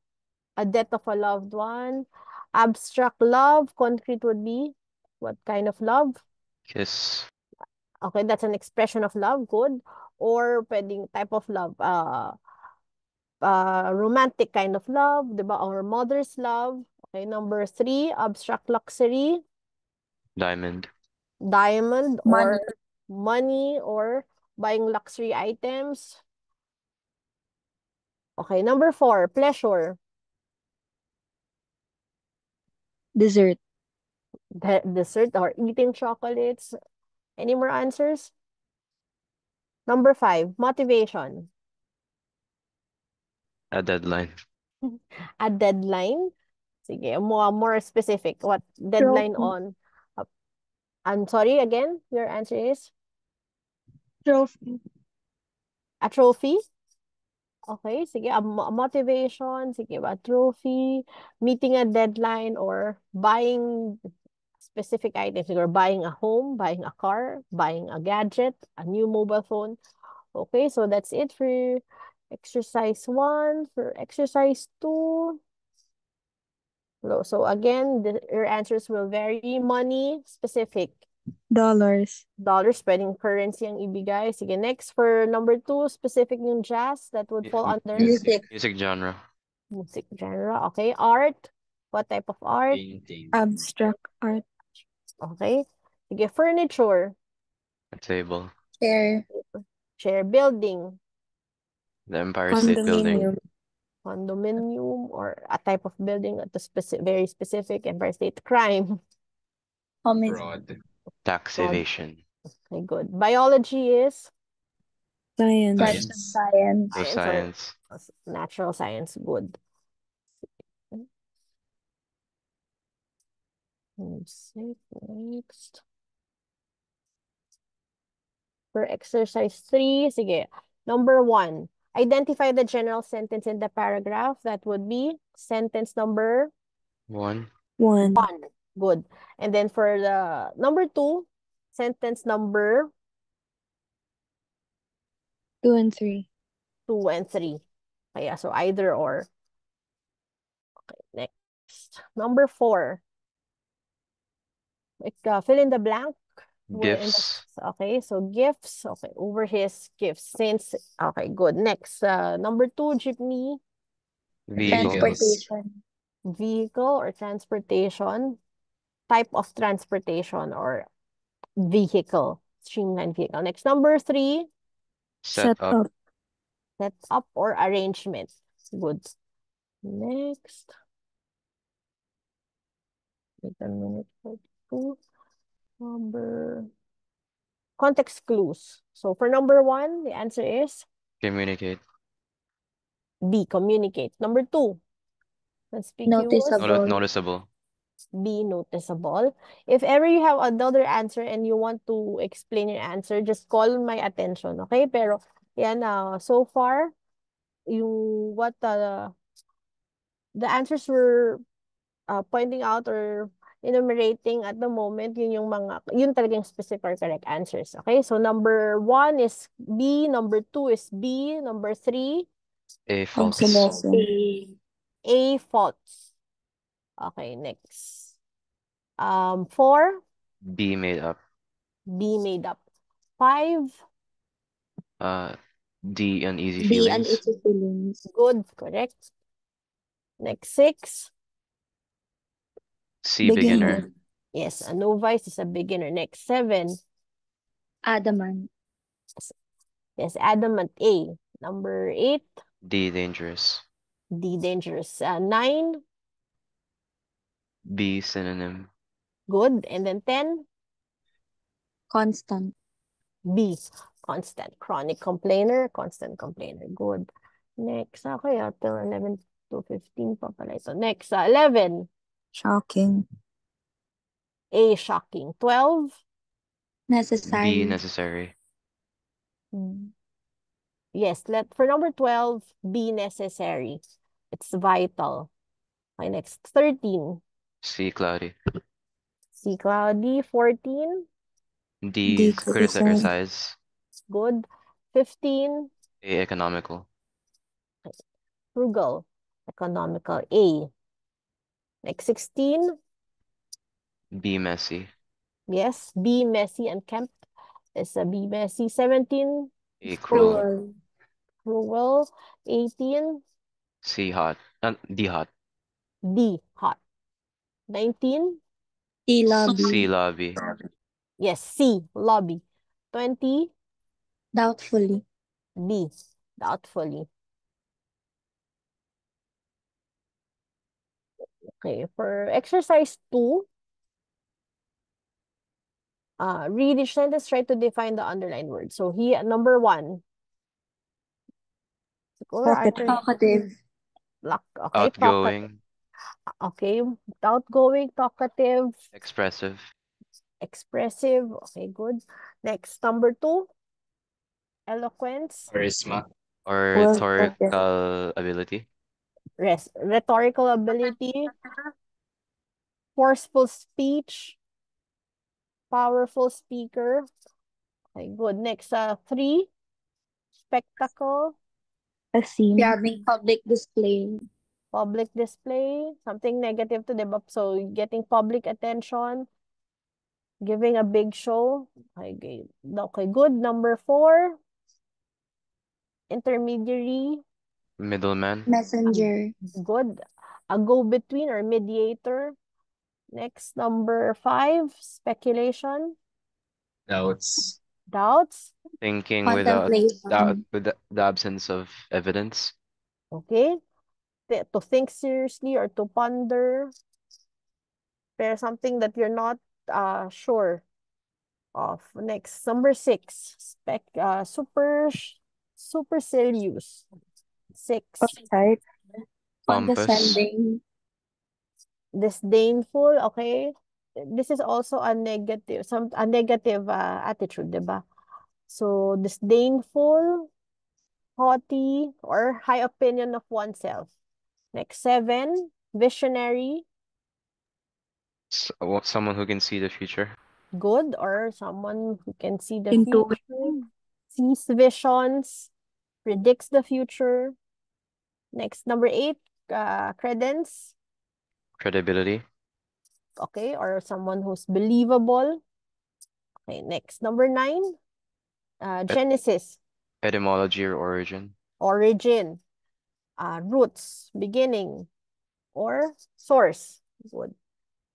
a death of a loved one. Abstract love, concrete would be what kind of love? Kiss. Okay, that's an expression of love, good. Or pwedeng type of love, romantic kind of love, diba? Or mother's love. Okay, number 3, abstract luxury. Diamond. Or money or buying luxury items. Okay, number 4, pleasure. Dessert. Dessert or eating chocolates. Any more answers? Number 5, motivation. A deadline. A deadline. Sige, more specific. What deadline on? I'm sorry, again, your answer is? Trophy. A trophy? Okay, sige, a motivation, sige, a trophy, meeting a deadline, or buying specific items, or buying a home, buying a car, buying a gadget, a new mobile phone. Okay, so that's it for exercise 1. For exercise 2, so again, your answers will vary. Money, specific. Dollars. Pwedeng currency ang ibigay. Sige, next for number 2, specific yung jazz, that would fall under Music. Music genre. music genre. Okay, art. What type of art? Painting. Abstract art. Okay. Sige, furniture. A table. Chair. Share building, The Empire State Building. condominium, or a type of building at the very specific Empire State. Crime. Homicide. Tax Fraud. evasion. Okay, good. Biology is Science. Science. Science. Or science or science. natural science. Good. Next. For exercise 3, sige. Number 1, identify the general sentence in the paragraph. That would be sentence number 1. 1. 1. Good. And then for the number 2, sentence number 2 and 3. 2 and 3. Kaya, so either or. Okay, next. Number 4. Fill in the blank. Gifts. Okay, so gifts. Okay, over his gifts. Since, okay, good. Next, number 2, jeepney. Vehicles. Transportation. Vehicle or transportation. Type of transportation or vehicle. Streamlined vehicle. Next, number 3, Set up. set up or arrangement. Good. Next. Wait a minute. 42. Number. Context clues. So for number 1, the answer is Communicate. B, communicate. Number 2, conspicuous. Noticeable. Noticeable. B, noticeable. If ever you have another answer and you want to explain your answer, just call my attention, okay? Pero yan, so far, yung what the answers were pointing out or enumerating at the moment, yun talagang specific or correct answers, okay? So number 1 is B, number 2 is B, number 3, A false. Obsolescence. A, false. Okay, next. 4, B made up. B, made up. 5, D uneasy B, feelings. uneasy feelings. good, correct. Next, 6, C beginner. yes, a novice is a beginner. Next, 7, Adamant. yes, adamant. A. Number 8, D dangerous. D, dangerous. 9, B synonym. good. And then 10, Constant. B, constant. Chronic complainer, constant complainer. Good. Next, okay, till 11 to 15 pa pala ito. Next, 11, Shocking. A, shocking. 12, Necessary. B necessary. yes, for number 12, B, necessary. It's vital. Okay, next, 13, C cloudy. C, cloudy. 14, D D criticize. good. 15, A economical. frugal. Economical. A. Next, 16, B messy. yes, B, messy, and Kemp is a B, messy. 17, A cruel. cruel. 18, C hot. D hot. D, hot. 19, C, lobby. C lobby. yes, C, lobby. 20, Doubtfully. B, doubtfully. Okay, for exercise 2, read each sentence, try to define the underlined word. So number 1. Talkative. Okay, Outgoing. okay, outgoing, talkative, Expressive. expressive. Okay, good. Next, number 2, eloquence, Charisma. Or Well, rhetorical ability. rhetorical ability, forceful speech, powerful speaker. Okay, good. Next, 3, spectacle, A scene. Having public display. public display, something negative to them. So getting public attention, giving a big show. Okay, good. Number 4, intermediary, Middleman. Messenger. good. A go-between or mediator. Next, number 5, speculation, Doubts. Doubts? Thinking without Contemplation. with the absence of evidence. Okay. To think seriously or to ponder. There's something that you're not sure of. Next, number 6. Supercilious. 6. Uptight. Pompous. Condescending. Disdainful. Okay. This is also a negative, attitude, diba? So, disdainful, haughty, or high opinion of oneself. Next, 7. Visionary. Someone who can see the future. Good, or someone who can see the future, Intuition. sees visions, predicts the future. Next, number 8, credence. Credibility. Okay, or someone who's believable. Okay, next, number 9, genesis, Etymology or origin. origin, roots, beginning, or source. Good.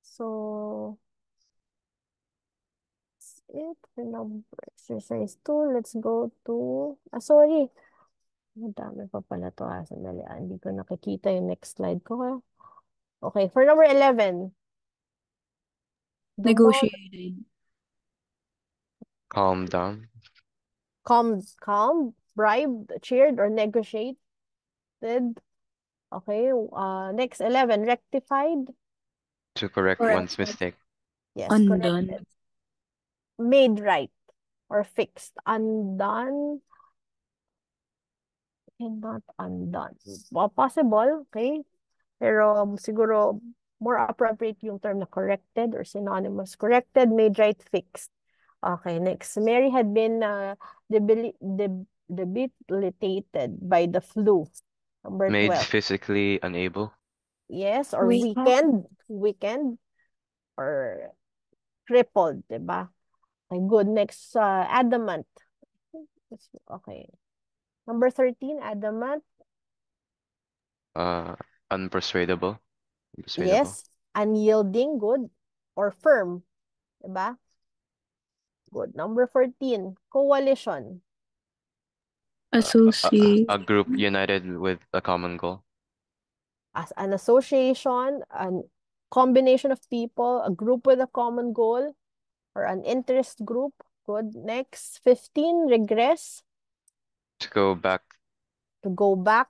So, that's it for number exercise 2. Let's go to, sorry. Madami pa pala to. Sandali. Hindi ko nakikita yung next slide ko. Ha? Okay, for number 11. The more Negotiating. Calm down. calm, bribed, cheered, or negotiated. Okay, next 11. Rectified. To correct one's Correct. mistake. Yes, Undone. corrected. Made right or fixed. Undone. And not undone. Well, possible, okay? Pero siguro more appropriate yung term na corrected or synonymous. Corrected, made right, fixed. Okay, next. Mary had been debilitated by the flu. Number Made 12. physically unable. Yes, or Weak. weakened, or crippled, diba? Okay, good. Next, adamant. Okay. Number 13, adamant. Unpersuadable. Yes. Unyielding, good. Or firm, diba? Good. Number 14, coalition. Associate. A group united with a common goal. As an association, a combination of people, a group with a common goal, or an interest group. Good. Next, 15, regress. To go back. To go back,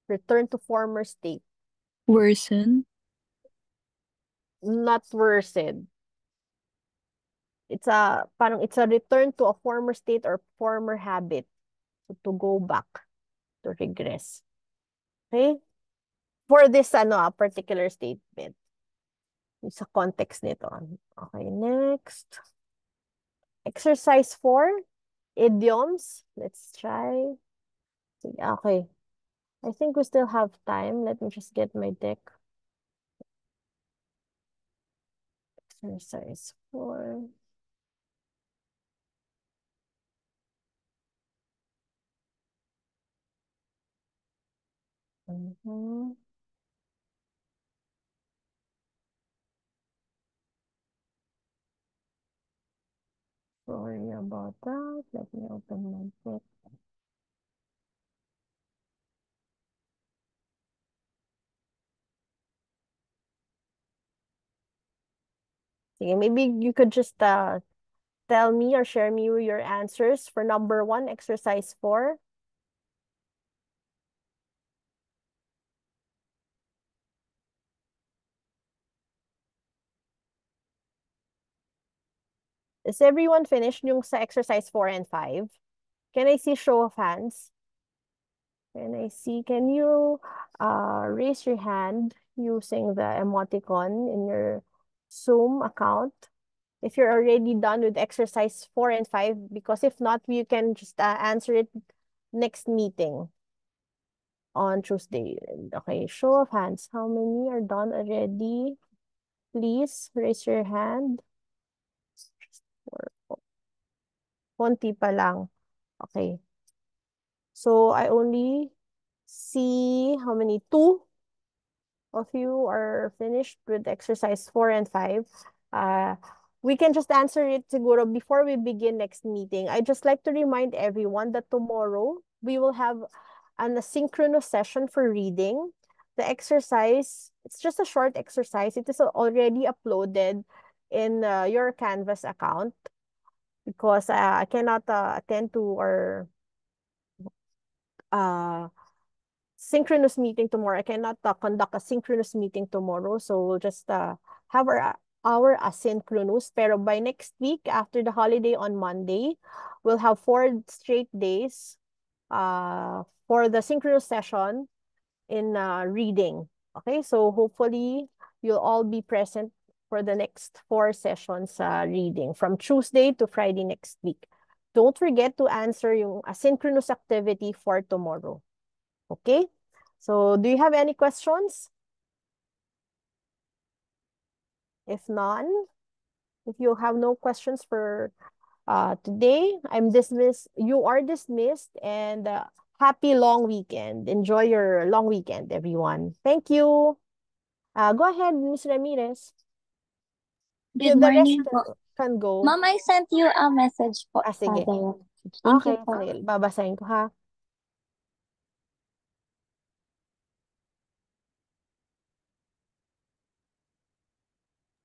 return to former state. Worsen. Not worsen. It's a return to a former state or former habit. So, to go back, to regress. Okay? For this particular statement. It's a context nito. Okay, next. Exercise 4, idioms. Let's try. Okay. I think we still have time. Let me just get my deck. Exercise 4. Sorry about that. Let me open my deck. Sige, maybe you could just tell me or share me your answers for number 1, exercise 4. Is everyone finished yung sa exercise 4 and 5? Can I see show of hands? Can you raise your hand using the emoticon in your Zoom account if you're already done with exercise 4 and 5? Because if not, you can just answer it next meeting on Tuesday. Okay, show of hands. How many are done already? Please raise your hand. Konti pa lang. Okay. So I only see how many? 2 of you are finished with exercise 4 and 5. we can just answer it siguro before we begin next meeting. I'd just like to remind everyone that tomorrow we will have an asynchronous session for reading. The exercise, it's just a short exercise. It is already uploaded in your Canvas account because I cannot attend to our synchronous meeting tomorrow. I cannot conduct a synchronous meeting tomorrow. So we'll just have our asynchronous. Pero by next week, after the holiday on Monday, we'll have 4 straight days for the synchronous session in reading. Okay, so hopefully you'll all be present for the next 4 sessions reading from Tuesday to Friday next week. Don't forget to answer yung asynchronous activity for tomorrow. Okay? So, do you have any questions? If none, if you have no questions for today, I'm dismissed. You are dismissed, and happy long weekend. Enjoy your long weekend, everyone. Thank you. Go ahead, Ms. Ramirez. Good The rest morning po. can go. Ma'am, I sent you a message po sa Sige. direct message. Thank Okay, you po. sige. Babasahin ko, ha?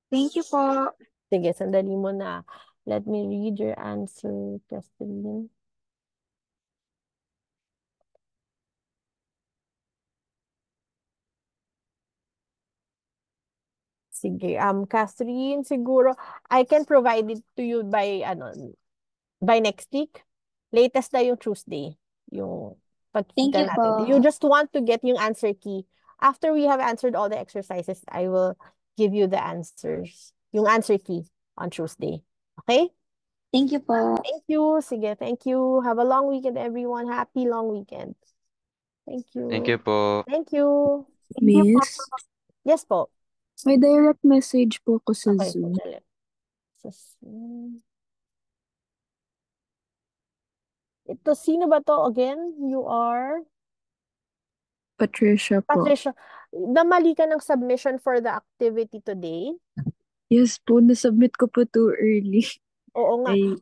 Thank you po. Sige, sandali mo na. Let me read your answer, Catherine. Sige, Catherine, siguro, I can provide it to you by next week. Latest na yung Tuesday, yung Thank pagkita you natin. po. You just want to get yung answer key. After we have answered all the exercises, I will give you the answers, yung answer key on Tuesday. Okay? Thank you po. Thank you. Sige, thank you. Have a long weekend, everyone. Happy long weekend. Thank you. Thank you po. Thank you. Miss, Yes po. may direct message po ko sa Okay, Zoom. sandali. Sa Zoom. Ito, sino ba to again? You are? Patricia po. Patricia. Namali ka ng submission for the activity today? Yes po, nasubmit ko po too early. Oo nga. Ay,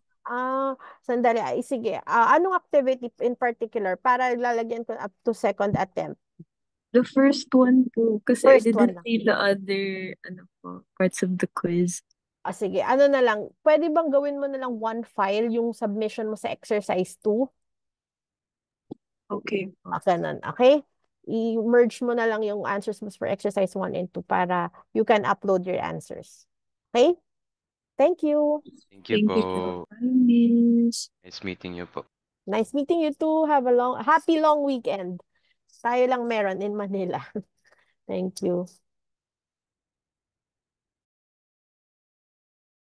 Sandali. Ay, sige. Anong activity in particular para lalagyan ko up to second attempt? the first one po, kasi I First one didn't lang. see the other parts of the quiz. Sige. Ano na lang. Pwede bang gawin mo na lang one file yung submission mo sa exercise 2? Okay po. Ganun. Okay? I-merge mo na lang yung answers mo for exercise 1 and 2 para you can upload your answers. Okay? Thank you. Thank you Thank you po. po. Bye, Miss. Nice meeting you po. Nice meeting you too. Have a happy long weekend. Tayo lang meron in Manila. Thank you.